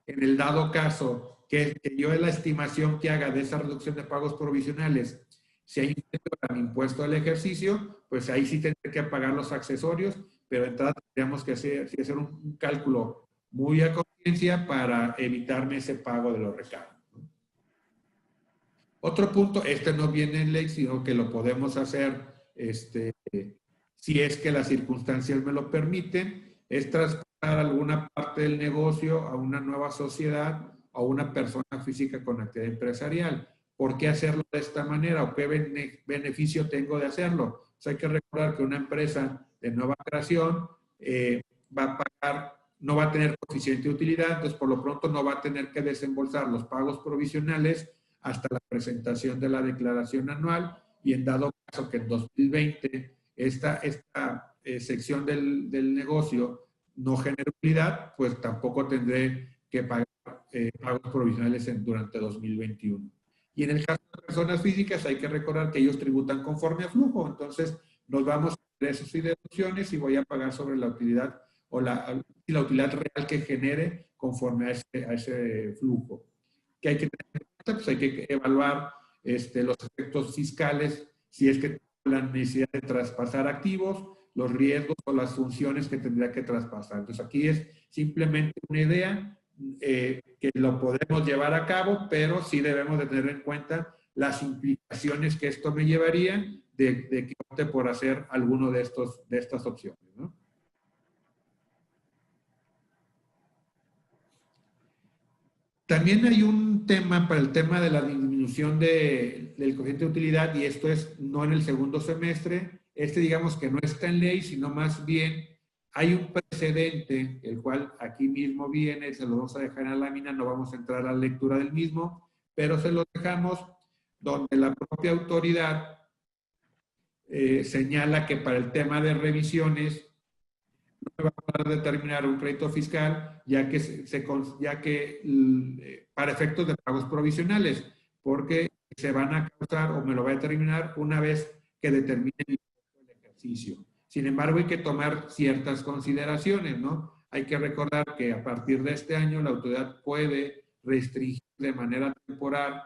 En el dado caso que yo la estimación que haga de esa reducción de pagos provisionales, si hay para mi impuesto al ejercicio, pues ahí sí tendré que pagar los accesorios, pero de entrada tendríamos que hacer un cálculo muy a conciencia para evitarme ese pago de los recargos. Otro punto, no viene en ley, sino que lo podemos hacer si es que las circunstancias me lo permiten, es traspasar alguna parte del negocio a una nueva sociedad o a una persona física con actividad empresarial. ¿Por qué hacerlo de esta manera? ¿O qué beneficio tengo de hacerlo? Pues hay que recordar que una empresa de nueva creación va a pagar, no va a tener coeficiente de utilidad, entonces por lo pronto no va a tener que desembolsar los pagos provisionales hasta la presentación de la declaración anual, y en dado caso que en 2020 esta sección del negocio no genere utilidad, pues tampoco tendré que pagar pagos provisionales durante 2021. Y en el caso de personas físicas hay que recordar que ellos tributan conforme a flujo, entonces nos vamos a ingresos y deducciones y voy a pagar sobre la utilidad o la utilidad real que genere conforme a ese flujo. ¿Qué hay que tener en cuenta? Pues hay que evaluar los efectos fiscales, si es que tengo la necesidad de traspasar activos, los riesgos o las funciones que tendría que traspasar. Entonces aquí es simplemente una idea que lo podemos llevar a cabo, pero sí debemos de tener en cuenta las implicaciones que esto me llevaría de que opte por hacer alguno de estas opciones, ¿no? También hay un tema para el tema de la disminución del coeficiente de utilidad, y esto es no en el segundo semestre. Digamos que no está en ley, sino más bien hay un precedente, el cual aquí mismo viene, se lo vamos a dejar en la lámina, no vamos a entrar a la lectura del mismo, pero se lo dejamos donde la propia autoridad señala que para el tema de revisiones no me va a poder determinar un crédito fiscal, ya que para efectos de pagos provisionales, porque se van a causar o me lo va a determinar una vez que determine el ejercicio. Sin embargo, hay que tomar ciertas consideraciones, ¿no? Hay que recordar que a partir de este año la autoridad puede restringir de manera temporal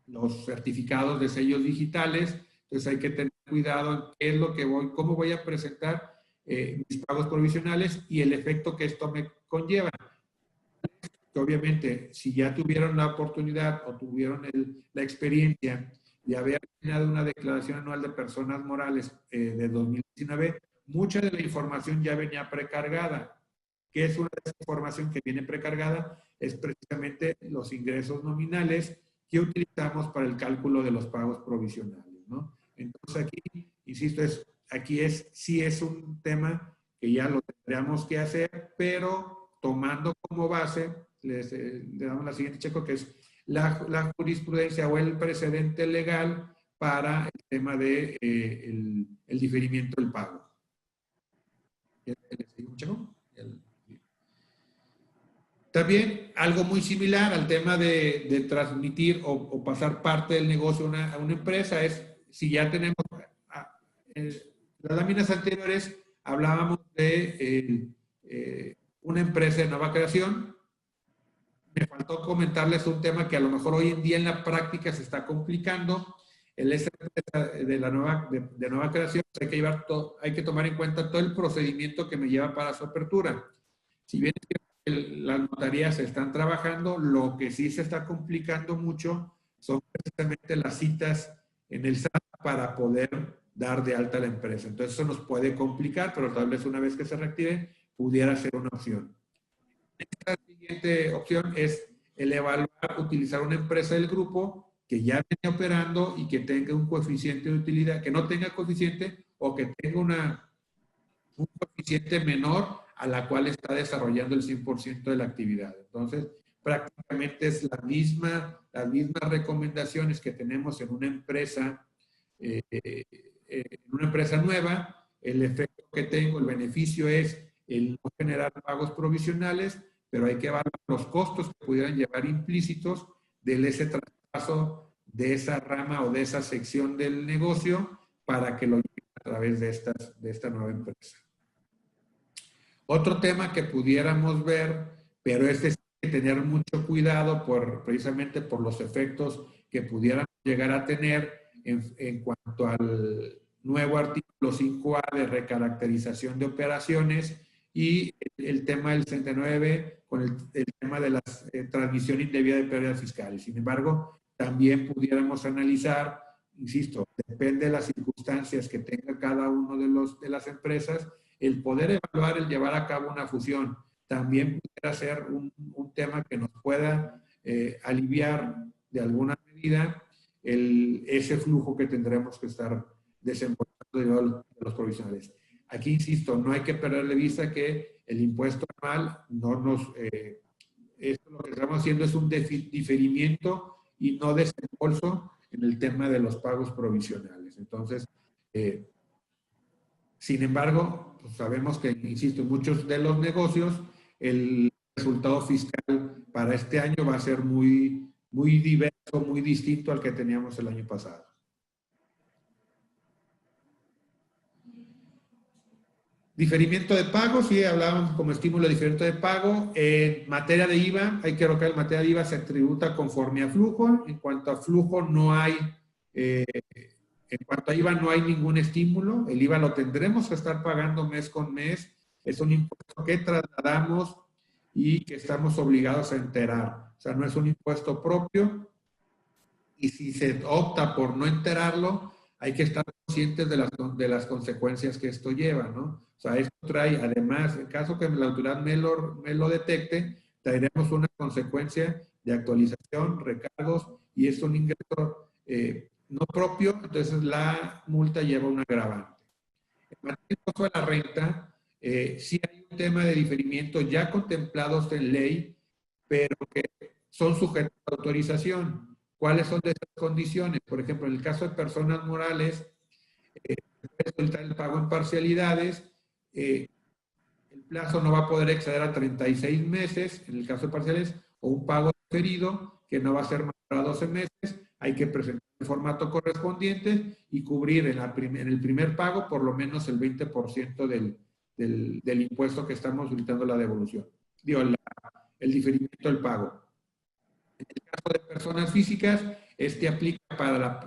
los certificados de sellos digitales. Entonces hay que tener cuidado en qué es lo que cómo voy a presentar mis pagos provisionales y el efecto que esto me conlleva. Que obviamente, si ya tuvieron la oportunidad o tuvieron la experiencia de haber llenado una declaración anual de personas morales de 2019, mucha de la información ya venía precargada. ¿Qué es una de esa información que viene precargada? Es precisamente los ingresos nominales que utilizamos para el cálculo de los pagos provisionales, ¿no? Entonces aquí, insisto, sí es un tema que ya lo tendríamos que hacer, pero tomando como base, le damos la siguiente checo, que es la jurisprudencia o el precedente legal para el tema de el diferimiento del pago. ¿Le sigo, checo? También algo muy similar al tema de transmitir o pasar parte del negocio a una empresa es, si ya tenemos, en las láminas anteriores hablábamos de una empresa de nueva creación. Me faltó comentarles un tema que a lo mejor hoy en día en la práctica se está complicando. El de nueva creación, hay que tomar en cuenta todo el procedimiento que me lleva para su apertura. Si bien las notarías se están trabajando, lo que sí se está complicando mucho son precisamente las citas en el SAT para poder dar de alta a la empresa. Entonces eso nos puede complicar, pero tal vez una vez que se reactive pudiera ser una opción. Esta siguiente opción es el evaluar, utilizar una empresa del grupo que ya viene operando y que tenga un coeficiente de utilidad, que no tenga coeficiente o que tenga un coeficiente menor a la cual está desarrollando el 100% de la actividad. Entonces, prácticamente es las mismas recomendaciones que tenemos en una empresa nueva. El efecto que tengo, el beneficio es el no generar pagos provisionales, pero hay que evaluar los costos que pudieran llevar implícitos de ese traspaso de esa rama o de esa sección del negocio para que lo lleven a través de esta nueva empresa. Otro tema que pudiéramos ver, pero hay que tener mucho cuidado precisamente por los efectos que pudieran llegar a tener en cuanto al nuevo artículo 5A de recaracterización de operaciones y el tema del 69 con el tema de la transmisión indebida de pérdidas fiscales. Sin embargo, también pudiéramos analizar, insisto, depende de las circunstancias que tenga cada uno de las empresas, el poder evaluar el llevar a cabo una fusión. También pudiera ser un tema que nos pueda aliviar de alguna medida ese flujo que tendremos que estar desembolsando de los provisionales. Aquí, insisto, no hay que perder de vista que el impuesto anual esto lo que estamos haciendo es un diferimiento y no desembolso en el tema de los pagos provisionales. Entonces, sin embargo, pues sabemos que, insisto, en muchos de los negocios el resultado fiscal para este año va a ser muy, muy diverso, muy distinto al que teníamos el año pasado. Diferimiento de pago, sí, hablábamos como estímulo de diferimiento de pago. En materia de IVA, hay que recordar que en materia de IVA se tributa conforme a flujo. En cuanto a flujo, no hay, en cuanto a IVA, no hay ningún estímulo. El IVA lo tendremos que estar pagando mes con mes. Es un impuesto que trasladamos y que estamos obligados a enterar. O sea, no es un impuesto propio. Y si se opta por no enterarlo, hay que estar conscientes de las consecuencias que esto lleva, ¿no? O sea, esto trae, además, en caso que la autoridad me lo detecte, traeremos una consecuencia de actualización, recargos, y es un ingreso no propio, entonces la multa lleva un agravante. En materia del impuesto de la renta, sí hay un tema de diferimiento ya contemplados en ley, pero que son sujetos a autorización. ¿Cuáles son de esas condiciones? Por ejemplo, en el caso de personas morales, puede soltar el pago en parcialidades plazo no va a poder exceder a 36 meses, en el caso de parciales, o un pago diferido que no va a ser mayor a 12 meses. Hay que presentar el formato correspondiente y cubrir en el primer pago por lo menos el 20% del impuesto que estamos solicitando la devolución. Digo, el diferimiento del pago. En el caso de personas físicas, aplica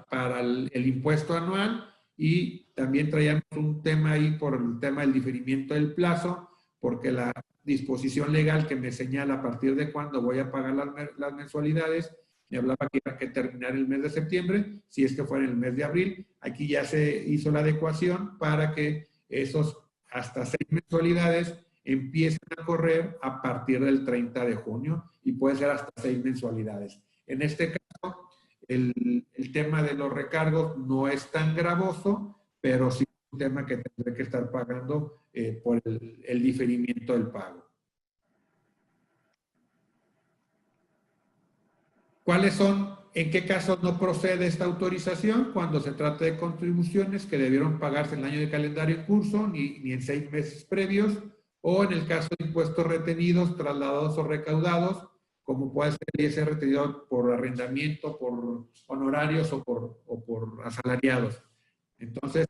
para el impuesto anual, y también traíamos un tema ahí por el tema del diferimiento del plazo, porque la disposición legal que me señala a partir de cuándo voy a pagar las mensualidades, me hablaba que iba a terminar el mes de septiembre, si es que fuera el mes de abril. Aquí ya se hizo la adecuación para que esos hasta 6 mensualidades empiecen a correr a partir del 30 de junio y puede ser hasta 6 mensualidades. En este caso, el tema de los recargos no es tan gravoso, pero sí es un tema que tendré que estar pagando por el diferimiento del pago. ¿Cuáles son, en qué casos no procede esta autorización? Cuando se trata de contribuciones que debieron pagarse en el año de calendario en curso, ni en 6 meses previos, o en el caso de impuestos retenidos, trasladados o recaudados, como puede ser el ISR retenido por arrendamiento, por honorarios o por asalariados. Entonces,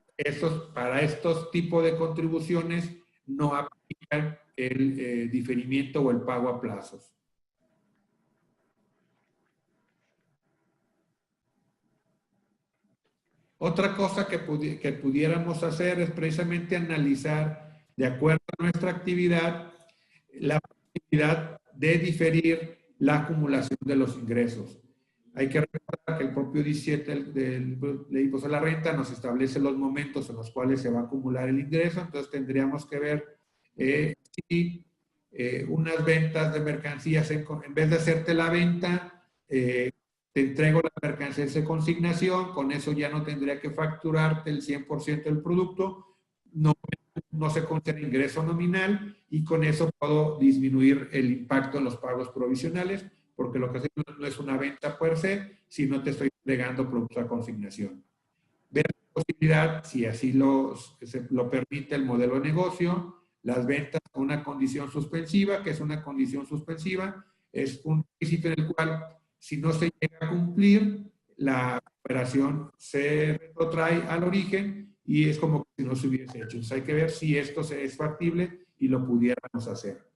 para estos tipos de contribuciones no aplican el diferimiento o el pago a plazos. Otra cosa que pudiéramos hacer es precisamente analizar, de acuerdo a nuestra actividad, la posibilidad de diferir la acumulación de los ingresos. Hay que recordar que el propio 17 del Ley de Impuesto a la Renta nos establece los momentos en los cuales se va a acumular el ingreso. Entonces tendríamos que ver si unas ventas de mercancías, en vez de hacerte la venta, te entrego la mercancía en consignación, con eso ya no tendría que facturarte el 100% del producto, no se considera ingreso nominal, y con eso puedo disminuir el impacto en los pagos provisionales, porque lo que hacemos no es una venta per se, sino te estoy entregando productos a consignación. Ver la posibilidad, si así lo permite el modelo de negocio, las ventas con una condición suspensiva. Que es una condición suspensiva? Es un requisito en el cual, si no se llega a cumplir, la operación se retrotrae al origen y es como si no se hubiese hecho. Entonces hay que ver si esto es factible y lo pudiéramos hacer.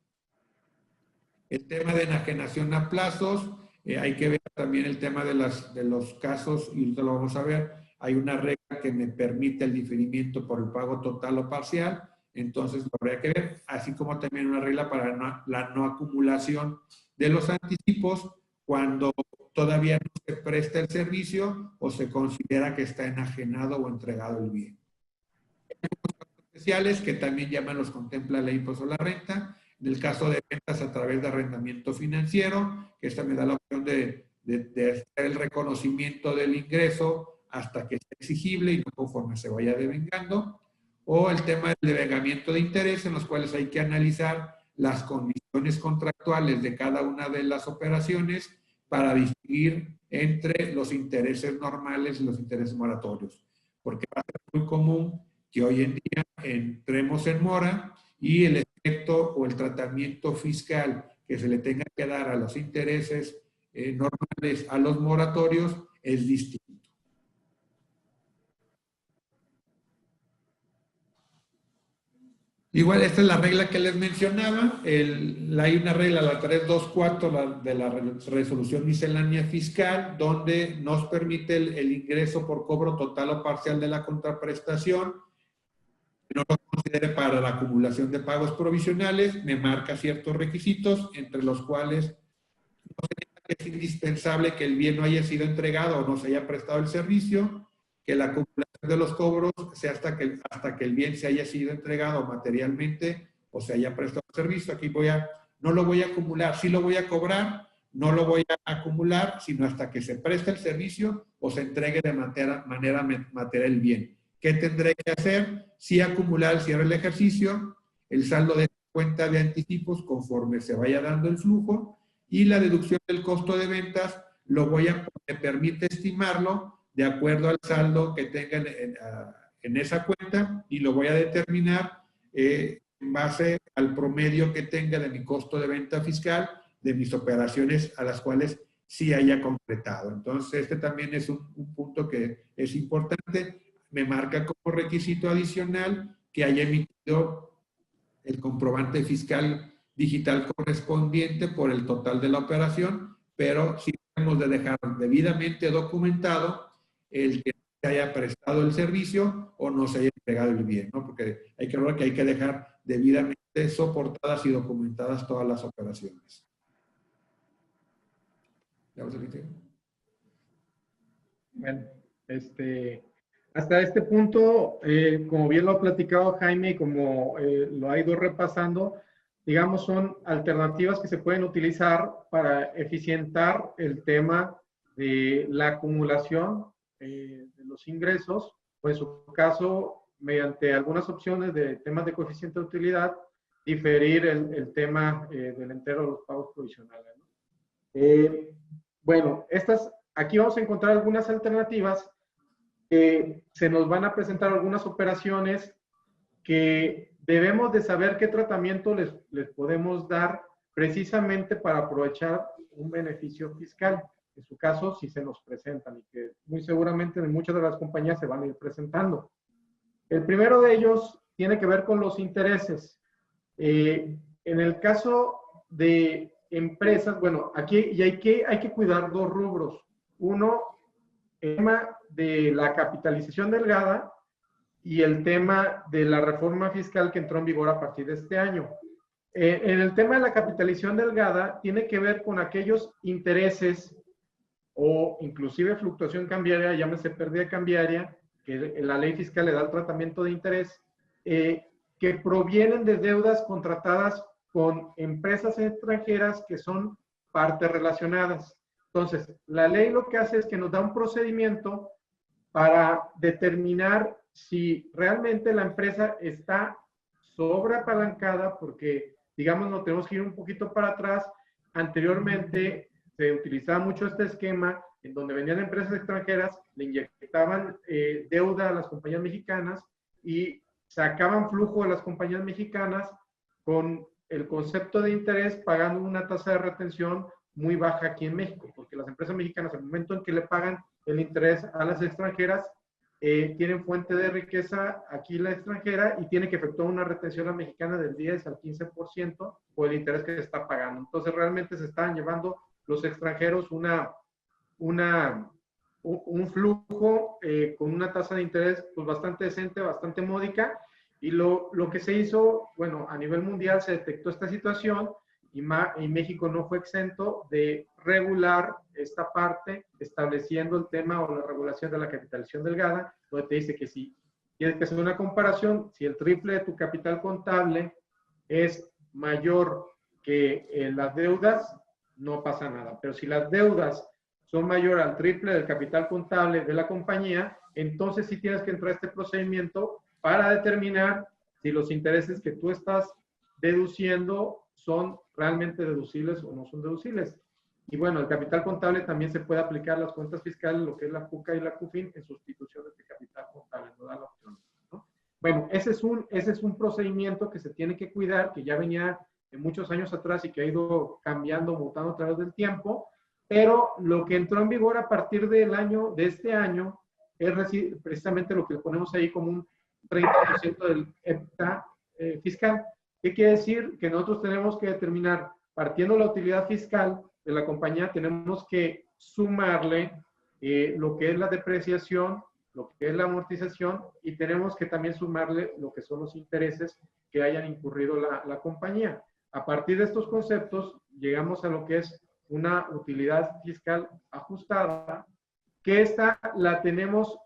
El tema de enajenación a plazos, hay que ver también el tema de los casos, y ahorita lo vamos a ver. Hay una regla que me permite el diferimiento por el pago total o parcial, entonces lo habría que ver, así como también una regla para la no acumulación de los anticipos cuando todavía no se presta el servicio o se considera que está enajenado o entregado el bien. Hay casos especiales que también ya los contempla la Ley de Impuesto a la Renta. En el caso de ventas a través de arrendamiento financiero, que esta me da la opción de hacer el reconocimiento del ingreso hasta que sea exigible y no conforme se vaya devengando. O el tema del devengamiento de interés, en los cuales hay que analizar las condiciones contractuales de cada una de las operaciones para distinguir entre los intereses normales y los intereses moratorios. Porque va a ser muy común que hoy en día entremos en mora y el efecto o el tratamiento fiscal que se le tenga que dar a los intereses normales a los moratorios es distinto. Igual, esta es la regla que les mencionaba. Hay una regla, la 324 de la resolución miscelánea fiscal, donde nos permite el ingreso por cobro total o parcial de la contraprestación. No lo considere para la acumulación de pagos provisionales. Me marca ciertos requisitos, entre los cuales no es indispensable que el bien no haya sido entregado o no se haya prestado el servicio, que la acumulación de los cobros sea hasta que el bien se haya sido entregado materialmente o se haya prestado el servicio. Aquí no lo voy a acumular, sí lo voy a cobrar, no lo voy a acumular, sino hasta que se preste el servicio o se entregue de manera material el bien. ¿Qué tendré que hacer? Sí acumular al cierre del ejercicio, el saldo de cuenta de anticipos conforme se vaya dando el flujo, y la deducción del costo de ventas me permite estimarlo de acuerdo al saldo que tengan en esa cuenta, y lo voy a determinar de en base al promedio que tenga de mi costo de venta fiscal, de mis operaciones a las cuales sí haya completado. Entonces, este también es un punto que es importante. Me marca como requisito adicional que haya emitido el comprobante fiscal digital correspondiente por el total de la operación, pero sí debemos de dejar debidamente documentado el que se haya prestado el servicio o no se haya entregado el bien, ¿no? Porque hay que ver que hay que dejar debidamente soportadas y documentadas todas las operaciones. Bueno, hasta este punto, como bien lo ha platicado Jaime y como lo ha ido repasando, digamos, son alternativas que se pueden utilizar para eficientar el tema de la acumulación de los ingresos, o en su caso, mediante algunas opciones de temas de coeficiente de utilidad, diferir el tema del entero de los pagos provisionales, ¿no? Bueno, aquí vamos a encontrar algunas alternativas que se nos van a presentar algunas operaciones que debemos de saber qué tratamiento les podemos dar precisamente para aprovechar un beneficio fiscal. En su caso, si se nos presentan y que muy seguramente en muchas de las compañías se van a ir presentando. El primero de ellos tiene que ver con los intereses. En el caso de empresas, bueno, aquí hay que cuidar dos rubros. Uno, el tema de la capitalización delgada y el tema de la reforma fiscal que entró en vigor a partir de este año. En el tema de la capitalización delgada, tiene que ver con aquellos intereses o inclusive fluctuación cambiaria, llámese pérdida cambiaria, que la ley fiscal le da el tratamiento de interés, que provienen de deudas contratadas con empresas extranjeras que son partes relacionadas. Entonces, la ley lo que hace es que nos da un procedimiento para determinar si realmente la empresa está sobreapalancada, porque, digamos, nos tenemos que ir un poquito para atrás. Anteriormente se utilizaba mucho este esquema en donde venían empresas extranjeras, le inyectaban deuda a las compañías mexicanas y sacaban flujo de las compañías mexicanas con el concepto de interés, pagando una tasa de retención muy baja aquí en México, porque las empresas mexicanas, al momento en que le pagan el interés a las extranjeras, tienen fuente de riqueza aquí la extranjera y tiene que efectuar una retención a la mexicana del 10 al 15% por el interés que se está pagando. Entonces, realmente se están llevando los extranjeros un flujo con una tasa de interés pues, bastante decente, bastante módica. Y lo que se hizo, bueno, a nivel mundial se detectó esta situación y México no fue exento de regular esta parte, estableciendo el tema o la regulación de la capitalización delgada, donde te dice que si tienes que hacer una comparación, si el triple de tu capital contable es mayor que las deudas, no pasa nada. Pero si las deudas son mayor al triple del capital contable de la compañía, entonces sí tienes que entrar a este procedimiento para determinar si los intereses que tú estás deduciendo son realmente deducibles o no son deducibles. Y bueno, el capital contable también se puede aplicar a las cuentas fiscales, lo que es la CUCA y la CUFIN, en sustitución de este capital contable, no da la opción, ¿no? Bueno, ese es un procedimiento que se tiene que cuidar, que ya venía de muchos años atrás y que ha ido cambiando, mutando a través del tiempo, pero lo que entró en vigor a partir de este año, es precisamente lo que ponemos ahí como un 30% del EBITDA fiscal. ¿Qué quiere decir? Que nosotros tenemos que determinar, partiendo de la utilidad fiscal de la compañía, tenemos que sumarle lo que es la depreciación, lo que es la amortización, y tenemos que también sumarle lo que son los intereses que hayan incurrido la compañía. A partir de estos conceptos, llegamos a lo que es una utilidad fiscal ajustada, que esta la tenemos,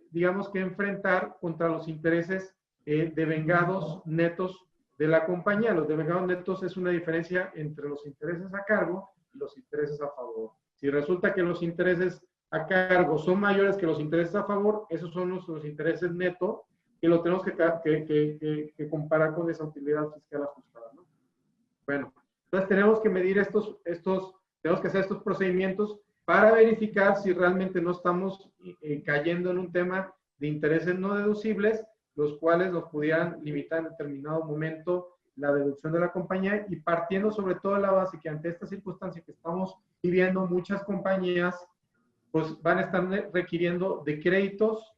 digamos que enfrentar contra los intereses devengados netos de la compañía. Los devengados netos es una diferencia entre los intereses a cargo y los intereses a favor. Si resulta que los intereses a cargo son mayores que los intereses a favor, esos son nuestros intereses netos, que lo tenemos que comparar con esa utilidad fiscal ajustada, ¿no? Bueno, entonces tenemos que medir tenemos que hacer estos procedimientos para verificar si realmente no estamos cayendo en un tema de intereses no deducibles, los cuales nos pudieran limitar en determinado momento la deducción de la compañía, y partiendo sobre todo de la base que ante esta circunstancia que estamos viviendo, muchas compañías pues van a estar requiriendo de créditos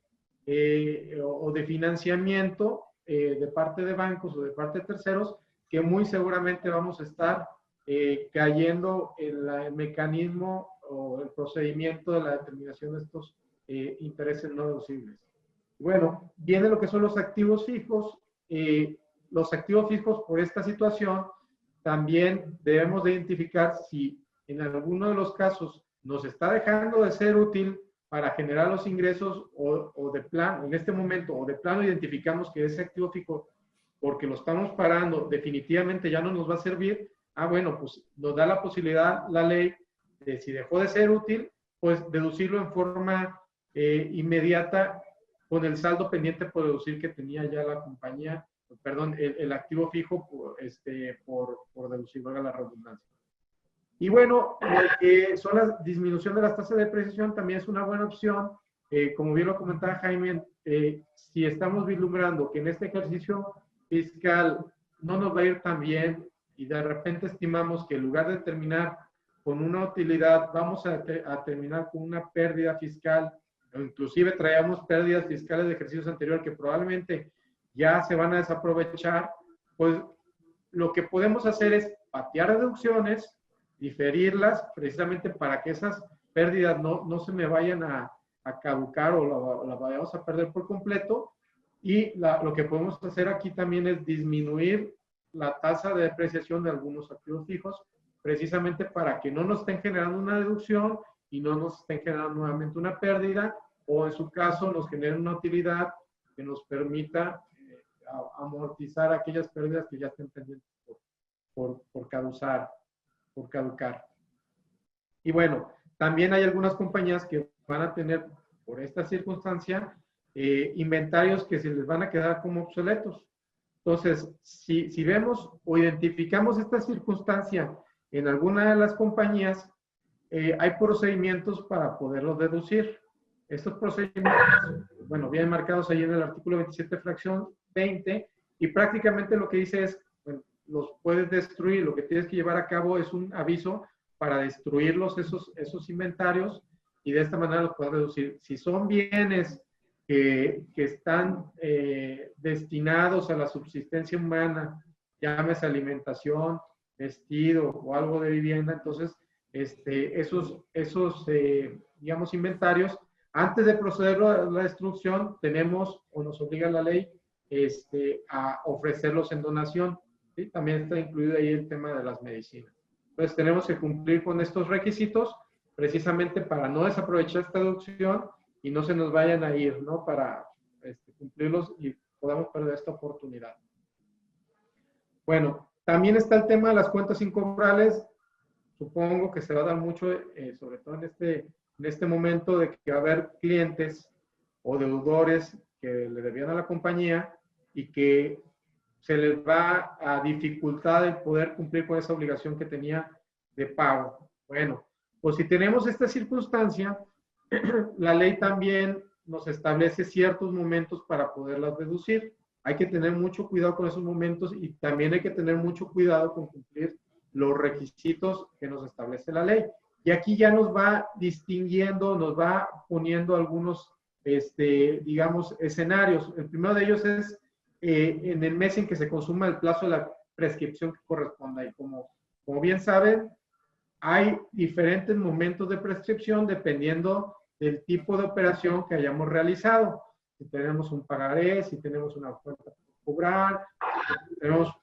o de financiamiento de parte de bancos o de parte de terceros, que muy seguramente vamos a estar cayendo en el mecanismo o el procedimiento de la determinación de estos intereses no deducibles. Bueno, viene lo que son los activos fijos. Los activos fijos, por esta situación, también debemos de identificar si en alguno de los casos nos está dejando de ser útil para generar los ingresos, o de plano, en este momento, o de plano identificamos que ese activo fijo, porque lo estamos parando, definitivamente ya no nos va a servir. Bueno, pues nos da la posibilidad la ley de, si dejó de ser útil, pues deducirlo en forma inmediata con el saldo pendiente por deducir que tenía ya la compañía, perdón, el activo fijo por deducir, valga la redundancia. Y bueno, lo que son las disminución de las tasas de depreciación también es una buena opción. Como bien lo comentaba Jaime, si estamos vislumbrando que en este ejercicio fiscal no nos va a ir tan bien y de repente estimamos que en lugar de terminar con una utilidad, vamos a terminar con una pérdida fiscal, o inclusive traíamos pérdidas fiscales de ejercicios anteriores que probablemente ya se van a desaprovechar, pues lo que podemos hacer es patear deducciones, diferirlas, precisamente para que esas pérdidas no se me vayan a caducar o la vayamos a perder por completo. Y lo que podemos hacer aquí también es disminuir la tasa de depreciación de algunos activos fijos, precisamente para que no nos estén generando una deducción y no nos estén generando nuevamente una pérdida, o en su caso nos generen una utilidad que nos permita amortizar aquellas pérdidas que ya estén pendientes por caducar. Y bueno, también hay algunas compañías que van a tener, por esta circunstancia, inventarios que se les van a quedar como obsoletos. Entonces, si vemos o identificamos esta circunstancia en alguna de las compañías, hay procedimientos para poderlos deducir. Estos procedimientos, bueno, vienen marcados ahí en el artículo 27, fracción 20, y prácticamente lo que dice es, bueno, los puedes destruir. Lo que tienes que llevar a cabo es un aviso para destruirlos, esos inventarios, y de esta manera los puedes reducir. Si son bienes que están destinados a la subsistencia humana, llámese alimentación, vestido o algo de vivienda, entonces esos digamos, inventarios, antes de proceder a la destrucción, tenemos, o nos obliga la ley, a ofrecerlos en donación. ¿Sí? También está incluido ahí el tema de las medicinas. Entonces tenemos que cumplir con estos requisitos precisamente para no desaprovechar esta deducción y no se nos vayan a ir, ¿no? Para cumplirlos y podamos perder esta oportunidad. Bueno, también está el tema de las cuentas incobrables. Supongo que se va a dar mucho, sobre todo en este momento, de que va a haber clientes o deudores que le debían a la compañía y que se les va a dificultar el poder cumplir con esa obligación que tenía de pago. Bueno, pues si tenemos esta circunstancia, la ley también nos establece ciertos momentos para poderlas deducir. Hay que tener mucho cuidado con esos momentos y también hay que tener mucho cuidado con cumplir los requisitos que nos establece la ley. Y aquí ya nos va distinguiendo, nos va poniendo algunos, digamos, escenarios. El primero de ellos es en el mes en que se consuma el plazo de la prescripción que corresponda. Y como bien saben, hay diferentes momentos de prescripción dependiendo del tipo de operación que hayamos realizado. Si tenemos un pagaré, si tenemos una cuenta por cobrar, si tenemos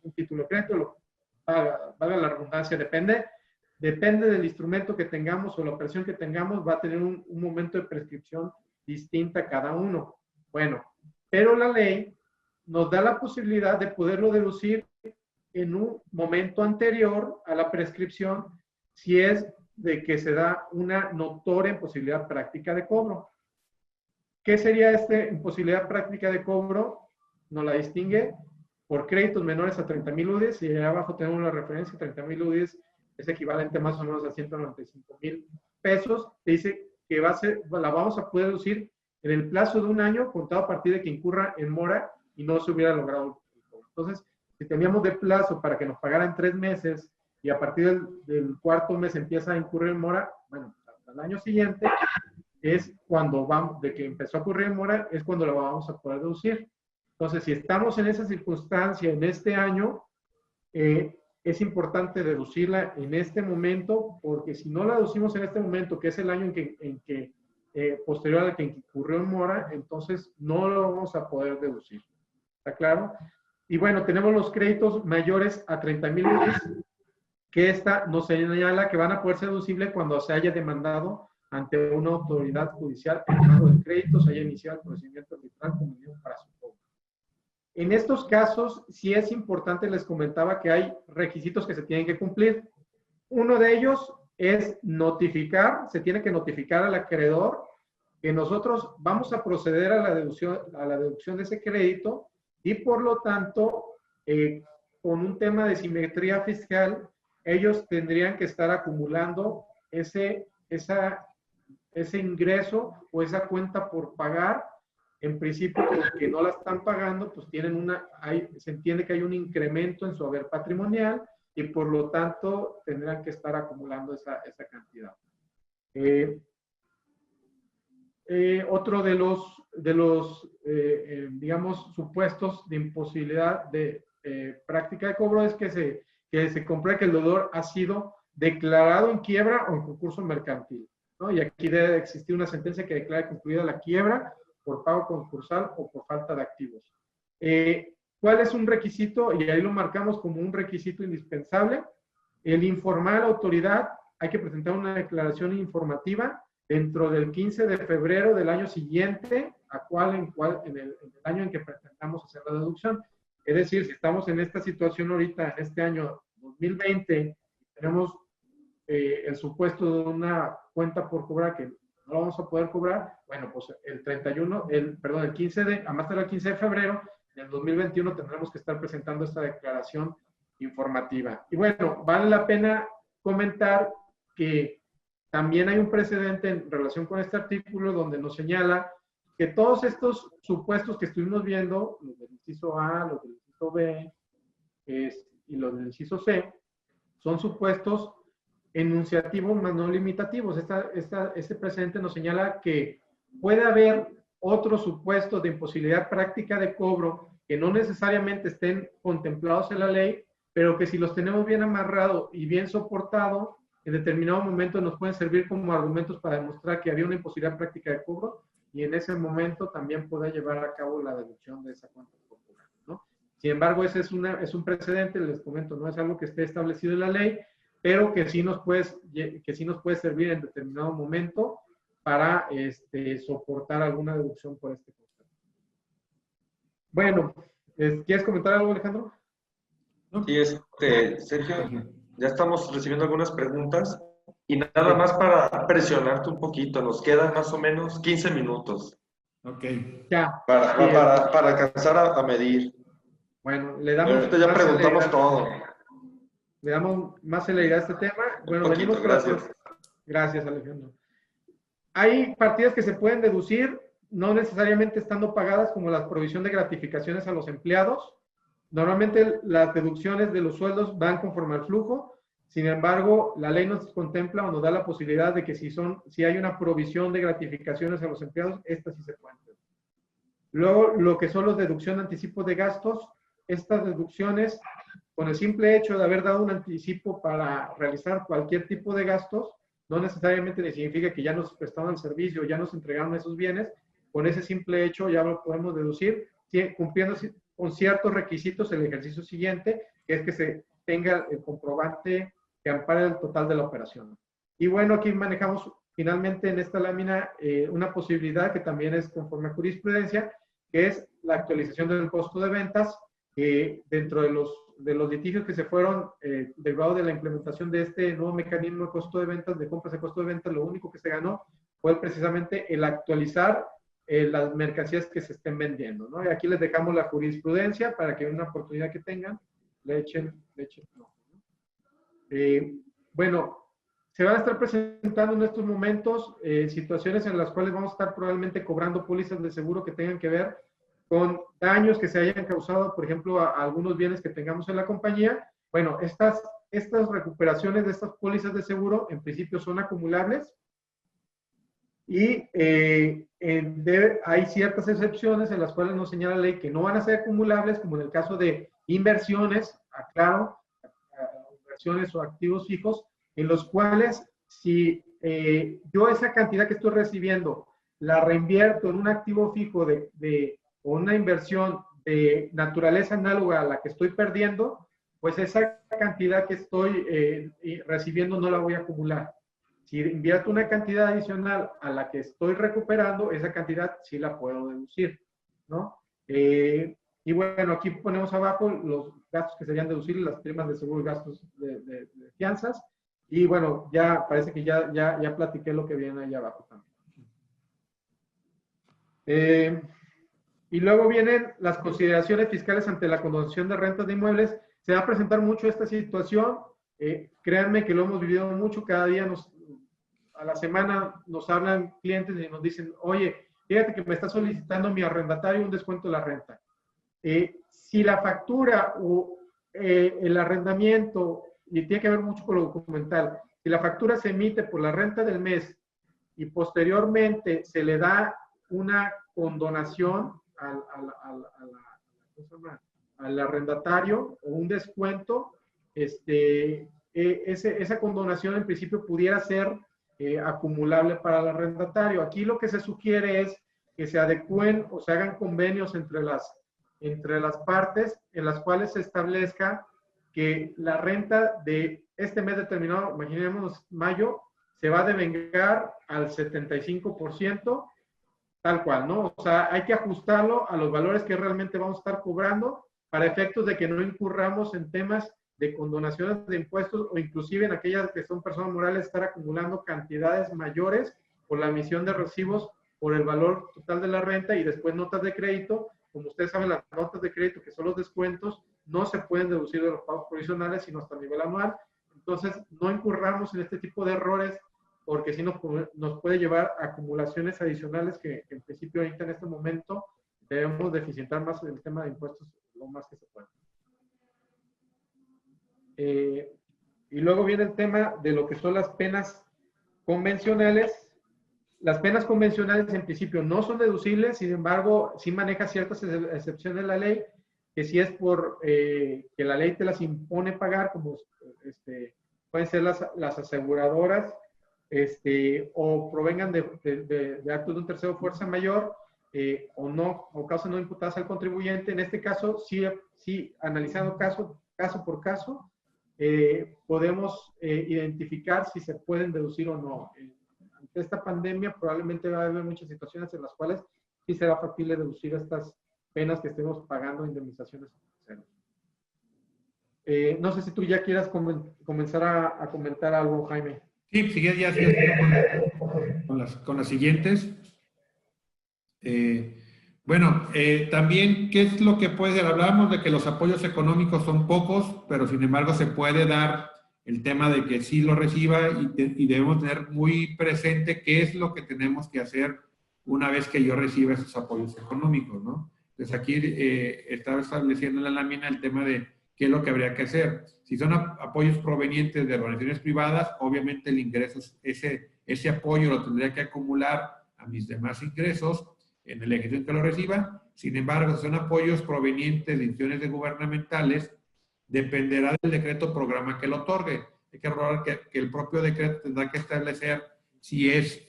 un título de crédito, valga la redundancia, depende del instrumento que tengamos o la operación que tengamos, va a tener un momento de prescripción distinta cada uno. Bueno, pero la ley nos da la posibilidad de poderlo deducir en un momento anterior a la prescripción, si es de que se da una notoria imposibilidad práctica de cobro. ¿Qué sería imposibilidad práctica de cobro? Nos la distingue por créditos menores a 30,000 UDIs, y ahí abajo tenemos la referencia, 30,000 UDIs es equivalente más o menos a 195,000 pesos. Te dice que la vamos a poder deducir en el plazo de un año, contado a partir de que incurra en mora y no se hubiera logrado el cobro. Entonces, si teníamos de plazo para que nos pagaran 3 meses y a partir del cuarto mes empieza a incurrir en mora, bueno, hasta el año siguiente es cuando vamos, de que empezó a ocurrir en mora, es cuando lo vamos a poder deducir. Entonces, si estamos en esa circunstancia en este año, es importante deducirla en este momento, porque si no la deducimos en este momento, que es el año en que posterior al que incurrió en mora, entonces no lo vamos a poder deducir. ¿Está claro? Y bueno, tenemos los créditos mayores a 30,000 UDIs, que esta nos señala que van a poder ser deducibles cuando se haya demandado ante una autoridad judicial el pago de créditos, haya iniciado el procedimiento arbitral como medio para su cobro. En estos casos, sí es importante, les comentaba que hay requisitos que se tienen que cumplir. Uno de ellos es notificar, se tiene que notificar al acreedor que nosotros vamos a proceder a la deducción de ese crédito y por lo tanto, con un tema de simetría fiscal, ellos tendrían que estar acumulando ese ingreso o esa cuenta por pagar. En principio, porque no la están pagando, pues tienen se entiende que hay un incremento en su haber patrimonial y por lo tanto tendrán que estar acumulando esa cantidad. Otro de los digamos, supuestos de imposibilidad de práctica de cobro es que se compruebe que el deudor ha sido declarado en quiebra o en concurso mercantil, ¿no? Y aquí debe existir una sentencia que declare concluida la quiebra por pago concursal o por falta de activos. ¿Cuál es un requisito? Y ahí lo marcamos como un requisito indispensable. El informar a la autoridad, hay que presentar una declaración informativa dentro del 15 de febrero del año siguiente, en el año en que pretendamos hacer la deducción. Es decir, si estamos en esta situación ahorita, en este año 2020, tenemos el supuesto de una cuenta por cobrar que no lo vamos a poder cobrar, bueno, pues el 15 a más tardar el 15 de febrero del 2021 tendremos que estar presentando esta declaración informativa. Y bueno, vale la pena comentar que también hay un precedente en relación con este artículo donde nos señala que todos estos supuestos que estuvimos viendo, los del inciso A, los del inciso B y los del inciso C, son supuestos enunciativos más no limitativos. Este precedente nos señala que puede haber otros supuestos de imposibilidad práctica de cobro que no necesariamente estén contemplados en la ley, pero que si los tenemos bien amarrados y bien soportados, en determinado momento nos pueden servir como argumentos para demostrar que había una imposibilidad práctica de cobro y en ese momento también pueda llevar a cabo la deducción de esa cuenta por cobrar, ¿no? Sin embargo, ese es un precedente, les comento, no es algo que esté establecido en la ley, pero que sí nos puede servir en determinado momento para soportar alguna deducción por este concepto. Bueno, ¿quieres comentar algo, Alejandro? Sí, Sergio, ya estamos recibiendo algunas preguntas y nada más para presionarte un poquito, nos quedan más o menos 15 minutos. Ok. Ya. Para alcanzar a medir. Bueno, le damos. Ahorita ya preguntamos todo. Le damos más celeridad a este tema. Bueno, poquito, venimos gracias. Gracias, Alejandro. Hay partidas que se pueden deducir, no necesariamente estando pagadas, como la provisión de gratificaciones a los empleados. Normalmente las deducciones de los sueldos van conforme al flujo. Sin embargo, la ley nos contempla o nos da la posibilidad de que si hay una provisión de gratificaciones a los empleados, estas sí se pueden deducir. Luego, lo que son las deducciones de anticipo de gastos, estas deducciones, con el simple hecho de haber dado un anticipo para realizar cualquier tipo de gastos, no necesariamente significa que ya nos prestaron el servicio, ya nos entregaron esos bienes. Con ese simple hecho ya lo podemos deducir, cumpliendo con ciertos requisitos el ejercicio siguiente, que es que se tenga el comprobante que ampare el total de la operación. Y bueno, aquí manejamos finalmente en esta lámina una posibilidad que también es conforme a jurisprudencia, que es la actualización del costo de ventas, que dentro de los litigios que se fueron derivados de la implementación de este nuevo mecanismo de costo de ventas, de compras de costo de ventas, lo único que se ganó fue precisamente el actualizar las mercancías que se estén vendiendo, ¿no? Y aquí les dejamos la jurisprudencia para que en una oportunidad que tengan le echen un ojo, ¿no? Bueno, se van a estar presentando en estos momentos situaciones en las cuales vamos a estar probablemente cobrando pólizas de seguro que tengan que ver con daños que se hayan causado, por ejemplo, a algunos bienes que tengamos en la compañía. Bueno, estas recuperaciones de estas pólizas de seguro en principio son acumulables y hay ciertas excepciones en las cuales nos señala la ley que no van a ser acumulables, como en el caso de inversiones, aclaro, inversiones o activos fijos, en los cuales si yo esa cantidad que estoy recibiendo la reinvierto en un activo fijo o una inversión de naturaleza análoga a la que estoy perdiendo, pues esa cantidad que estoy recibiendo no la voy a acumular. Si invierto una cantidad adicional a la que estoy recuperando, esa cantidad sí la puedo deducir, ¿no? Y bueno, aquí ponemos abajo los gastos que serían deducibles, las primas de seguro y gastos de fianzas. Y bueno, ya parece que ya platiqué lo que viene ahí abajo también. Y luego vienen las consideraciones fiscales ante la condonación de rentas de inmuebles. Se va a presentar mucho esta situación. Créanme que lo hemos vivido mucho. Cada día a la semana nos hablan clientes y nos dicen, oye, fíjate que me está solicitando mi arrendatario un descuento de la renta. Si la factura o el arrendamiento, y tiene que ver mucho con lo documental, si la factura se emite por la renta del mes y posteriormente se le da una condonación al arrendatario o un descuento, esa condonación en principio pudiera ser acumulable para el arrendatario. Aquí lo que se sugiere es que se adecúen o se hagan convenios entre las partes en las cuales se establezca que la renta de este mes determinado, imaginemos mayo, se va a devengar al 75%, tal cual, ¿no? O sea, hay que ajustarlo a los valores que realmente vamos a estar cobrando para efectos de que no incurramos en temas de condonaciones de impuestos o inclusive en aquellas que son personas morales estar acumulando cantidades mayores por la emisión de recibos por el valor total de la renta y después notas de crédito. Como ustedes saben, las notas de crédito, que son los descuentos, no se pueden deducir de los pagos provisionales, sino hasta a nivel anual. Entonces, no incurramos en este tipo de errores, porque sí nos puede llevar a acumulaciones adicionales que en principio ahorita en este momento debemos deficientar más el tema de impuestos lo más que se pueda. Y luego viene el tema de lo que son las penas convencionales. Las penas convencionales en principio no son deducibles, sin embargo, sí maneja ciertas excepciones de la ley, que si es por que la ley te las impone pagar, como pueden ser las aseguradoras, o provengan de actos de un tercero fuerza mayor, o causas no imputadas al contribuyente. En este caso, sí analizando caso por caso, podemos identificar si se pueden deducir o no. Ante esta pandemia probablemente va a haber muchas situaciones en las cuales sí será factible deducir estas penas que estemos pagando, indemnizaciones. No sé si tú ya quieras comenzar a comentar algo, Jaime. Sí, sigue ya con las siguientes. Bueno, también, ¿qué es lo que puede ser? Hablábamos de que los apoyos económicos son pocos, pero sin embargo se puede dar el tema de que sí lo reciba y debemos tener muy presente qué es lo que tenemos que hacer una vez que yo reciba esos apoyos económicos, ¿no? Entonces aquí estaba estableciendo en la lámina el tema de qué es lo que habría que hacer. Si son apoyos provenientes de organizaciones privadas, obviamente el ingreso, ese apoyo lo tendría que acumular a mis demás ingresos en el ejercicio en que lo reciba. Sin embargo, si son apoyos provenientes de instituciones gubernamentales, dependerá del decreto programa que lo otorgue. Hay que recordar que el propio decreto tendrá que establecer si es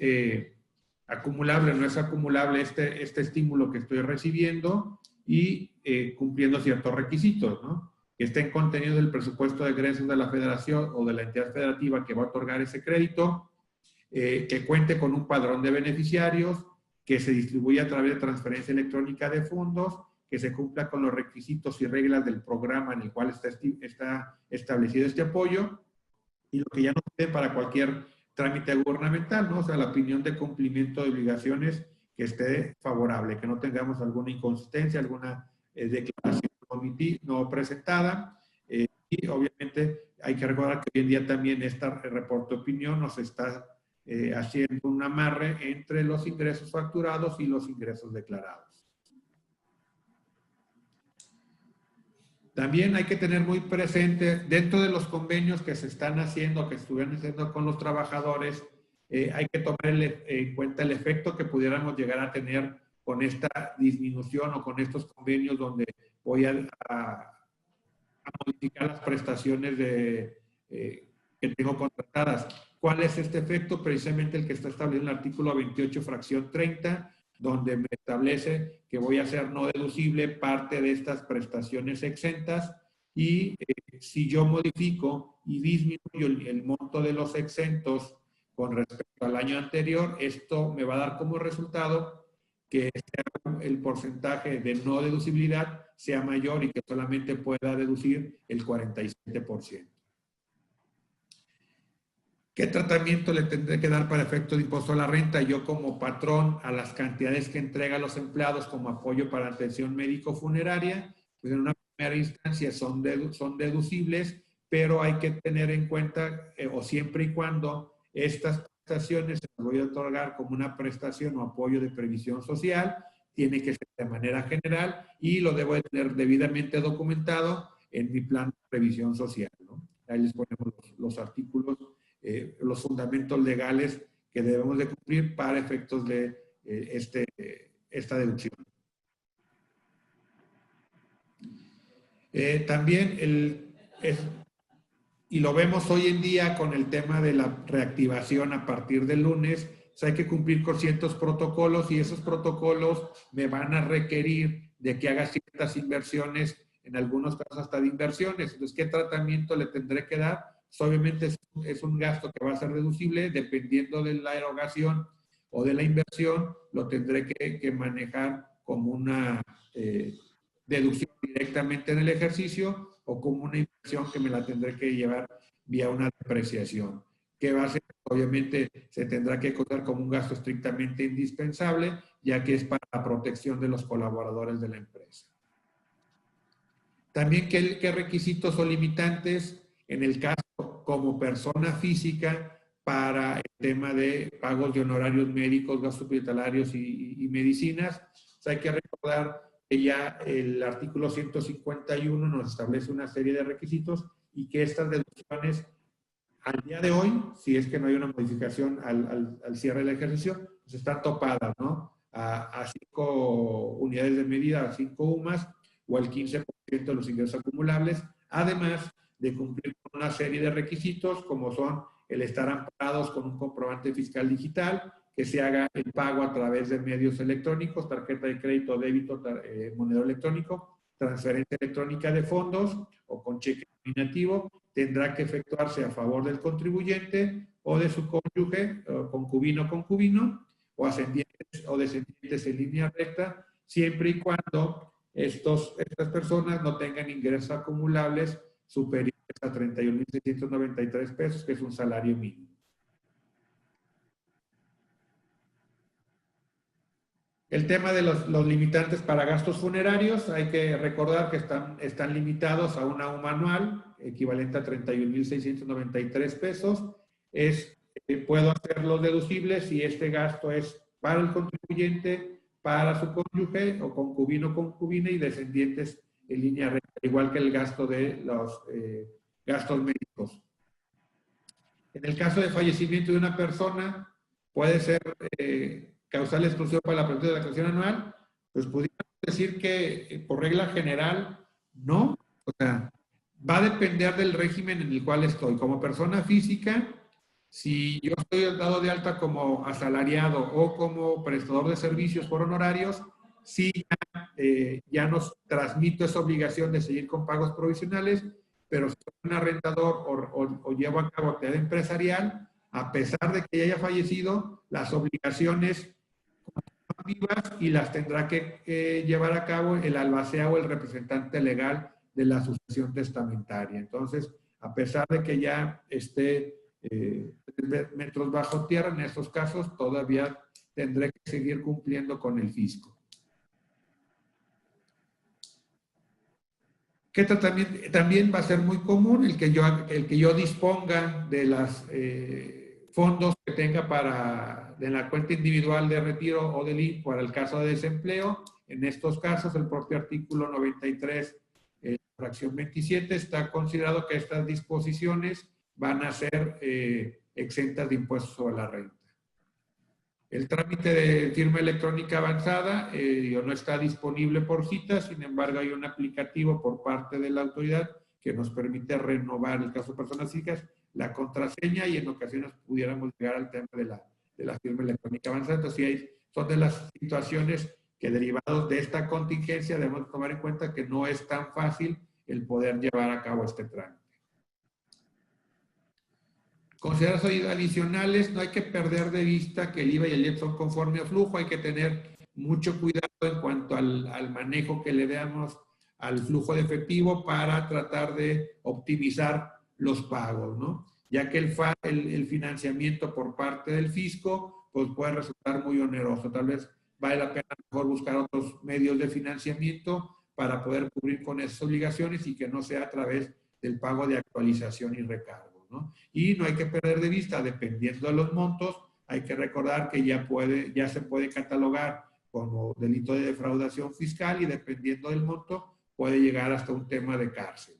acumulable o no es acumulable este estímulo que estoy recibiendo y cumpliendo ciertos requisitos, ¿no? Que estén contenidos del presupuesto de egresos de la federación o de la entidad federativa que va a otorgar ese crédito, que cuente con un padrón de beneficiarios, que se distribuya a través de transferencia electrónica de fondos, que se cumpla con los requisitos y reglas del programa en el cual está establecido este apoyo, y lo que ya no puede para cualquier trámite gubernamental, ¿no? O sea, la opinión de cumplimiento de obligaciones que esté favorable, que no tengamos alguna inconsistencia, alguna declaración no presentada, y obviamente hay que recordar que hoy en día también este reporte de opinión nos está haciendo un amarre entre los ingresos facturados y los ingresos declarados. También hay que tener muy presente, dentro de los convenios que se están haciendo, que estuvieron haciendo con los trabajadores, hay que tomar en cuenta el efecto que pudiéramos llegar a tener con esta disminución o con estos convenios donde voy a modificar las prestaciones que tengo contratadas. ¿Cuál es este efecto? Precisamente el que está establecido en el artículo 28, fracción 30, donde me establece que voy a hacer no deducible parte de estas prestaciones exentas y si yo modifico y disminuyo el monto de los exentos con respecto al año anterior, esto me va a dar como resultado que el porcentaje de no deducibilidad sea mayor y que solamente pueda deducir el 47%. ¿Qué tratamiento le tendré que dar para efecto de impuesto a la renta? Yo como patrón a las cantidades que entrega a los empleados como apoyo para atención médico-funeraria, pues en una primera instancia son deducibles, pero hay que tener en cuenta, o siempre y cuando estas prestaciones se las voy a otorgar como una prestación o apoyo de previsión social, tiene que ser de manera general y lo debo de tener debidamente documentado en mi plan de previsión social, ¿no? Ahí les ponemos los artículos, los fundamentos legales que debemos de cumplir para efectos de esta deducción. También y lo vemos hoy en día con el tema de la reactivación a partir del lunes, pues hay que cumplir con ciertos protocolos y esos protocolos me van a requerir de que haga ciertas inversiones, en algunos casos hasta de inversiones. Entonces, ¿qué tratamiento le tendré que dar? Pues obviamente es un gasto que va a ser deducible, dependiendo de la erogación o de la inversión, lo tendré que manejar como una deducción directamente en el ejercicio o como una inversión que me la tendré que llevar vía una depreciación, que va a ser, obviamente, se tendrá que contar como un gasto estrictamente indispensable, ya que es para la protección de los colaboradores de la empresa. También, ¿qué requisitos o limitantes en el caso como persona física para el tema de pagos de honorarios médicos, gastos hospitalarios y medicinas? O sea, hay que recordar que ya el artículo 151 nos establece una serie de requisitos y que estas deducciones al día de hoy, si es que no hay una modificación al cierre del ejercicio, pues están topadas, ¿no? A 5 unidades de medida, a 5 UMAS o al 15% de los ingresos acumulables, además de cumplir con una serie de requisitos como son el estar amparados con un comprobante fiscal digital, que se haga el pago a través de medios electrónicos, tarjeta de crédito, débito, monedero electrónico, transferencia electrónica de fondos o con cheque nominativo, tendrá que efectuarse a favor del contribuyente o de su cónyuge, concubino o concubino, o ascendientes o descendientes en línea recta, siempre y cuando estas personas no tengan ingresos acumulables superiores a 31,693 pesos, que es un salario mínimo. El tema de los limitantes para gastos funerarios, hay que recordar que están limitados a una UMA anual, equivalente a 31,693 pesos. Puedo hacerlo deducible si este gasto es para el contribuyente, para su cónyuge o concubino o concubina y descendientes en línea recta, igual que el gasto de los gastos médicos. En el caso de fallecimiento de una persona, puede ser causal exclusión para la prestación de la declaración anual, pues pudiéramos decir que por regla general, no. O sea, va a depender del régimen en el cual estoy. Como persona física, si yo estoy dado de alta como asalariado o como prestador de servicios por honorarios, sí ya nos transmito esa obligación de seguir con pagos provisionales, pero si soy un arrendador o llevo a cabo actividad empresarial, a pesar de que ya haya fallecido, las obligaciones continúan vivas y las tendrá que llevar a cabo el albacea o el representante legal de la sucesión testamentaria. Entonces, a pesar de que ya esté 3 metros bajo tierra, en estos casos todavía tendré que seguir cumpliendo con el fisco. ¿Qué también va a ser muy común el que yo disponga de los fondos que tenga en la cuenta individual de retiro o del IMSS para el caso de desempleo? En estos casos, el propio artículo 93, fracción 27, está considerado que estas disposiciones van a ser exentas de impuestos sobre la renta. El trámite de firma electrónica avanzada no está disponible por cita, sin embargo hay un aplicativo por parte de la autoridad que nos permite renovar, en el caso de personas físicas, la contraseña, y en ocasiones pudiéramos llegar al tema de la firma electrónica avanzada. Entonces, son de las situaciones que, derivados de esta contingencia, debemos tomar en cuenta que no es tan fácil el poder llevar a cabo este trámite. Consideraciones adicionales: no hay que perder de vista que el IVA y el IEPS son conforme a flujo. Hay que tener mucho cuidado en cuanto al manejo que le damos al flujo de efectivo para tratar de optimizar los pagos, ¿no? Ya que el financiamiento por parte del fisco pues puede resultar muy oneroso. Tal vez vale la pena mejor buscar otros medios de financiamiento para poder cubrir con esas obligaciones y que no sea a través del pago de actualización y recargo, ¿no? Y no hay que perder de vista, dependiendo de los montos, hay que recordar que ya se puede catalogar como delito de defraudación fiscal, y dependiendo del monto puede llegar hasta un tema de cárcel.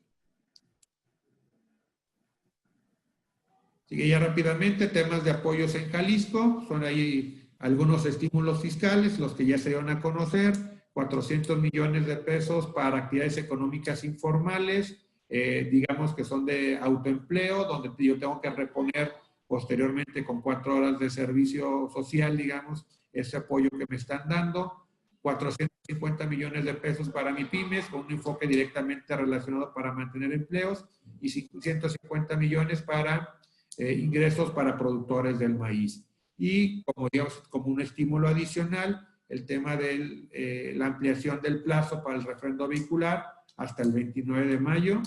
Sigue ya rápidamente, temas de apoyos en Jalisco. Son ahí algunos estímulos fiscales, los que ya se dieron a conocer: 400 millones de pesos para actividades económicas informales, digamos que son de autoempleo, donde yo tengo que reponer posteriormente con 4 horas de servicio social, digamos, ese apoyo que me están dando. 450 millones de pesos para MIPYMES, con un enfoque directamente relacionado para mantener empleos, y 150 millones para ingresos para productores del maíz. Y como digamos, como un estímulo adicional, el tema de la ampliación del plazo para el refrendo vehicular hasta el 29 de mayo,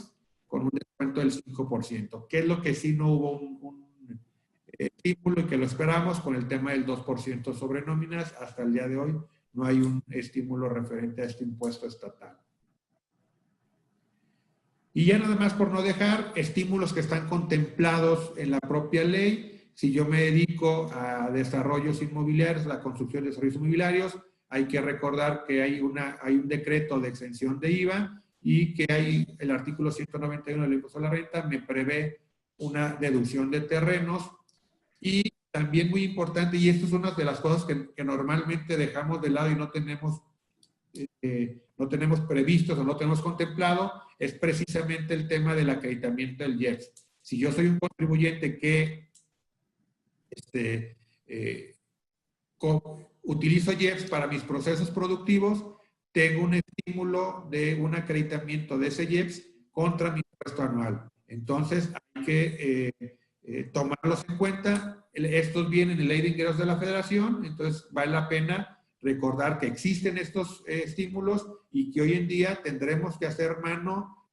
con un descuento del 5%, que es lo que sí no hubo un estímulo y que lo esperamos con el tema del 2% sobre nóminas. Hasta el día de hoy no hay un estímulo referente a este impuesto estatal. Y ya nada más, por no dejar, estímulos que están contemplados en la propia ley. Si yo me dedico a desarrollos inmobiliarios, la construcción de desarrollos inmobiliarios, hay que recordar que hay un decreto de exención de IVA, y que hay el artículo 191 del impuesto a la renta me prevé una deducción de terrenos. Y también muy importante, y esto es una de las cosas que normalmente dejamos de lado y no tenemos previstos o no tenemos contemplado, es precisamente el tema del acreditamiento del IEPS. Si yo soy un contribuyente que utilizo IEPS para mis procesos productivos, tengo un estímulo de un acreditamiento de ese IEPS contra mi impuesto anual. Entonces, hay que tomarlos en cuenta. Estos vienen en la Ley de Ingresos de la Federación, entonces vale la pena recordar que existen estos estímulos, y que hoy en día tendremos que hacer mano a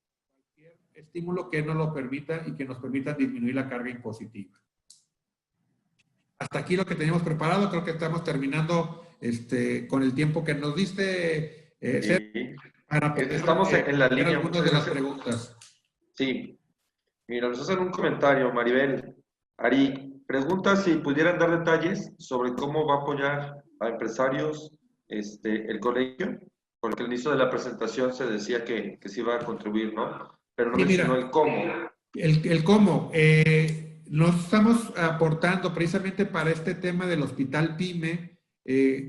cualquier estímulo que nos lo permita y que nos permita disminuir la carga impositiva. Hasta aquí lo que teníamos preparado. Creo que estamos terminando con el tiempo que nos diste, para poder estamos en la línea. Algunas de las preguntas. Sí. Mira, nos hacen un comentario, Maribel. Ari, pregunta si pudieran dar detalles sobre cómo va a apoyar a empresarios el colegio, porque al inicio de la presentación se decía que sí iba a contribuir, ¿no? Pero no mencionó el cómo. El cómo. Nos estamos aportando precisamente para este tema del Hospital PYME,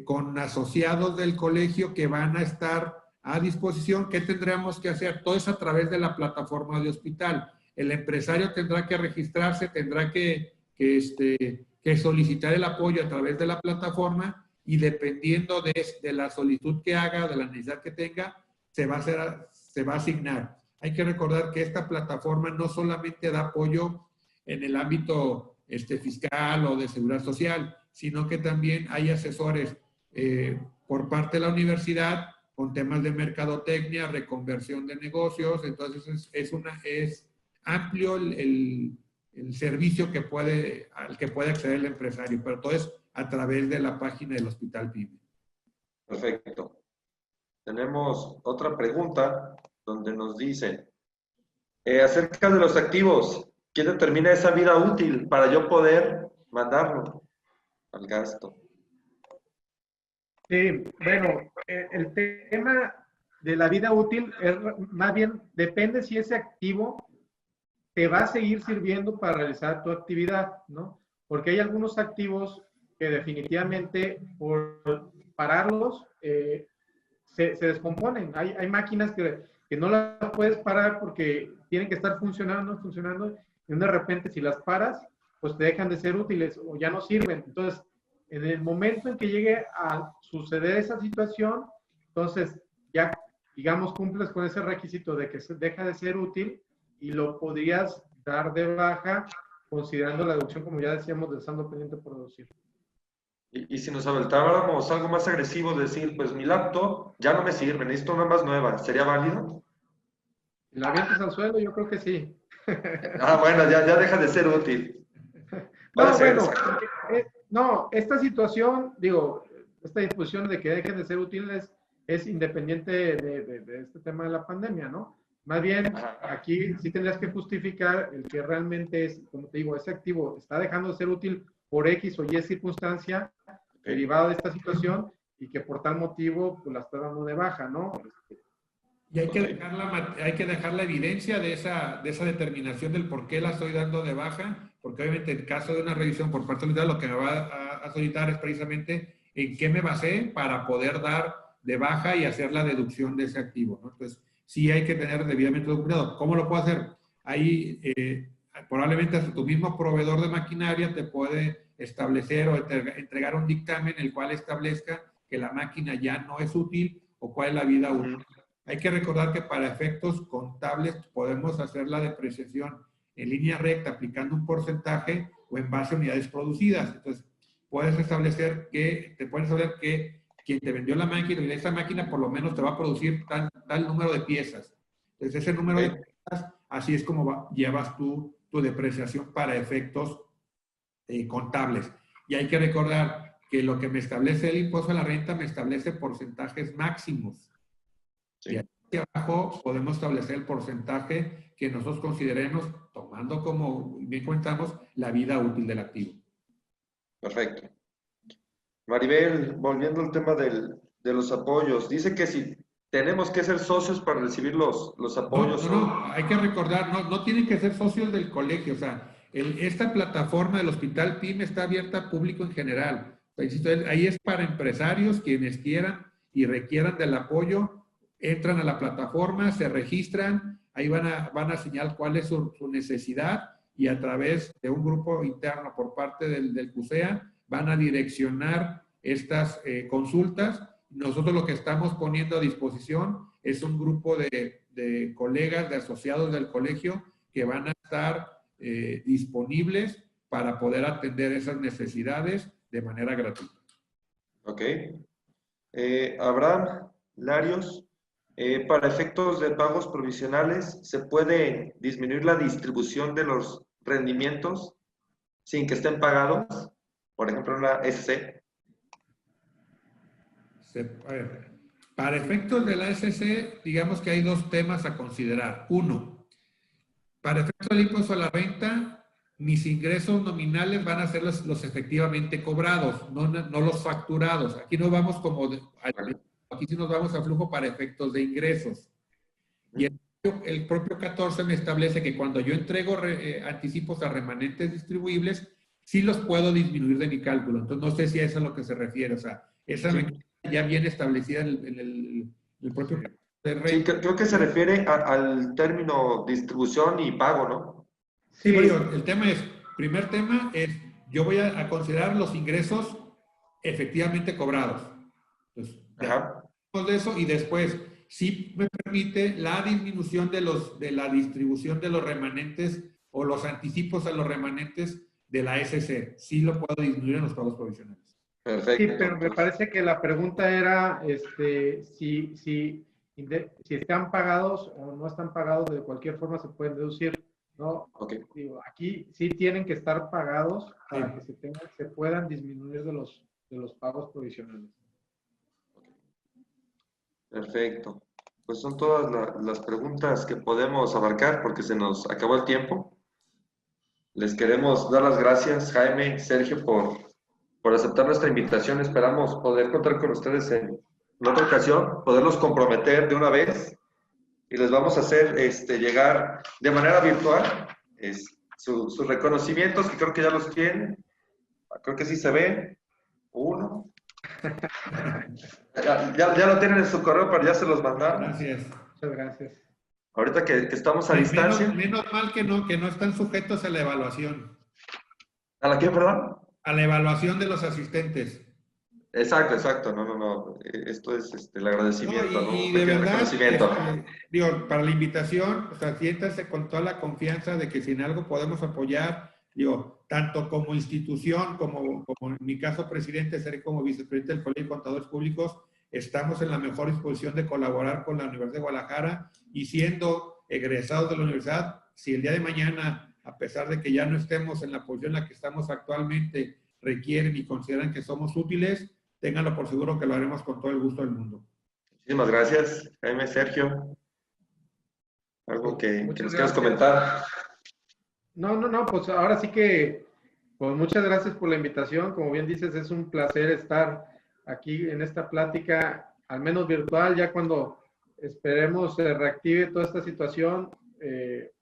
con asociados del colegio que van a estar a disposición. ¿Qué tendremos que hacer? Todo es a través de la plataforma de hospital. El empresario tendrá que registrarse, tendrá que solicitar el apoyo a través de la plataforma, y dependiendo de la solicitud que haga, de la necesidad que tenga, se va a asignar. Hay que recordar que esta plataforma no solamente da apoyo en el ámbito fiscal o de seguridad social, sino que también hay asesores por parte de la universidad con temas de mercadotecnia, reconversión de negocios. Entonces es amplio el servicio al que puede acceder el empresario, pero todo es a través de la página del Hospital PYME. Perfecto. Tenemos otra pregunta donde nos dice, acerca de los activos, ¿quién determina esa vida útil para yo poder mandarlo al gasto? Sí, bueno, el tema de la vida útil es más bien, depende si ese activo te va a seguir sirviendo para realizar tu actividad, ¿no? Porque hay algunos activos que definitivamente por pararlos se descomponen. Hay máquinas que no las puedes parar porque tienen que estar funcionando, y de repente si las paras, pues te dejan de ser útiles o ya no sirven. Entonces, en el momento en que llegue a suceder esa situación, entonces ya, digamos, cumples con ese requisito de que deja de ser útil y lo podrías dar de baja considerando la deducción, como ya decíamos, del saldo pendiente por deducir. Y si nos aventáramos algo más agresivo, decir, pues mi laptop ya no me sirve, necesito una más nueva, ¿sería válido? Si la avientas al suelo, yo creo que sí. Ah, bueno, ya deja de ser útil. No, bueno, no, esta situación, digo, esta disposición de que dejen de ser útiles es independiente de este tema de la pandemia, ¿no? Más bien, aquí sí tendrías que justificar el que realmente es, como te digo, ese activo está dejando de ser útil por X o Y circunstancia derivada de esta situación y que por tal motivo pues la está dando de baja, ¿no? Y hay que dejar la evidencia de esa determinación del por qué la estoy dando de baja, porque obviamente en caso de una revisión por parte de la unidad, lo que me va a solicitar es precisamente en qué me basé para poder dar de baja y hacer la deducción de ese activo, ¿no? Entonces, sí hay que tener debidamente documentado. ¿Cómo lo puedo hacer? Ahí probablemente hasta tu mismo proveedor de maquinaria te puede establecer o entregar un dictamen el cual establezca que la máquina ya no es útil o cuál es la vida útil. Hay que recordar que para efectos contables podemos hacer la depreciación en línea recta aplicando un porcentaje o en base a unidades producidas. Entonces, puedes establecer que quien te vendió la máquina y esa máquina por lo menos te va a producir tal número de piezas. Entonces, ese número de piezas, así es como llevas tu depreciación para efectos contables. Y hay que recordar que lo que me establece el impuesto a la renta me establece porcentajes máximos. Sí. Y aquí abajo podemos establecer el porcentaje que nosotros consideremos, tomando como bien comentamos, la vida útil del activo. Perfecto. Maribel, volviendo al tema de los apoyos, dice que si tenemos que ser socios para recibir los apoyos. No, hay que recordar, no tienen que ser socios del colegio, o sea, esta plataforma del Hospital PYME está abierta al público en general. Ahí es para empresarios quienes quieran y requieran del apoyo, entran a la plataforma, se registran, ahí van a señalar cuál es su necesidad y a través de un grupo interno por parte del CUSEA van a direccionar estas consultas. Nosotros lo que estamos poniendo a disposición es un grupo de colegas, de asociados del colegio que van a estar disponibles para poder atender esas necesidades de manera gratuita. Ok. Abraham Larios, para efectos de pagos provisionales, ¿se puede disminuir la distribución de los rendimientos sin que estén pagados? Por ejemplo, en la SC. Para efectos de la SC, digamos que hay dos temas a considerar. Uno, para efectos del impuesto a la renta, mis ingresos nominales van a ser los efectivamente cobrados, no los facturados. Aquí no vamos aquí sí nos vamos a flujo para efectos de ingresos. Y el propio 14 me establece que cuando yo entrego anticipos a remanentes distribuibles, sí los puedo disminuir de mi cálculo. Entonces, no sé si a eso es a lo que se refiere. O sea, esa mecánica ya viene establecida en el propio de renta. Sí, creo que se refiere al término distribución y pago, ¿no? Sí, pero el tema es, primer tema es, yo voy a considerar los ingresos efectivamente cobrados. Entonces, de eso y después, sí me permite la disminución de la distribución de los remanentes o los anticipos a los remanentes de la SC. Sí lo puedo disminuir en los pagos provisionales. Perfecto. Sí, pero me parece que la pregunta era si están pagados o no están pagados, de cualquier forma se pueden deducir, ¿no? Okay. Digo, aquí sí tienen que estar pagados para que se puedan disminuir de los pagos provisionales. Perfecto. pues son todas las preguntas que podemos abarcar porque se nos acabó el tiempo. Les queremos dar las gracias, Jaime, Sergio, por aceptar nuestra invitación. Esperamos poder contar con ustedes en otra ocasión, poderlos comprometer de una vez y les vamos a hacer llegar de manera virtual sus reconocimientos, que creo que ya los tienen. Creo que sí se ven. Uno. Ya lo tienen en su correo, pero ya se los mandaron. Gracias. Muchas gracias. Ahorita que estamos a distancia. Menos mal que no están sujetos a la evaluación. ¿A la qué, perdón? A la evaluación de los asistentes. Exacto. No. Esto es el agradecimiento, ¿no? Y de verdad, reconocimiento. digo, para la invitación, o sea, siéntanse con toda la confianza de que si en algo podemos apoyar, digo, tanto como institución, como en mi caso presidente, seré como vicepresidente del Colegio de Contadores Públicos, estamos en la mejor disposición de colaborar con la Universidad de Guadalajara y siendo egresados de la universidad, si el día de mañana, a pesar de que ya no estemos en la posición en la que estamos actualmente, requieren y consideran que somos útiles, ténganlo por seguro que lo haremos con todo el gusto del mundo. Muchísimas gracias, Jaime, Sergio. ¿Algo que nos quieras gracias. comentar? No, pues ahora sí que, pues muchas gracias por la invitación. Como bien dices, es un placer estar aquí en esta plática, al menos virtual, ya cuando esperemos se reactive toda esta situación,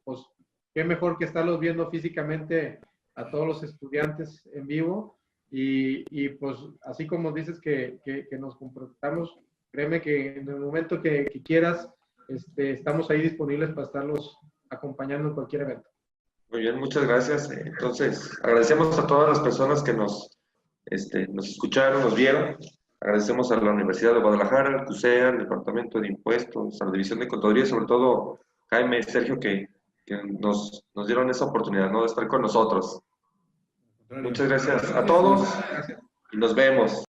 pues qué mejor que estarlos viendo físicamente a todos los estudiantes en vivo y pues así como dices que nos comportamos, créeme que en el momento que quieras, estamos ahí disponibles para estarlos acompañando en cualquier evento. Muy bien, muchas gracias. Entonces, agradecemos a todas las personas que nos escucharon, nos vieron. Agradecemos a la Universidad de Guadalajara, al CUSEA, al Departamento de Impuestos, a la División de Contaduría, sobre todo Jaime, Sergio, que nos dieron esa oportunidad, ¿no?, de estar con nosotros. Muchas gracias a todos y nos vemos.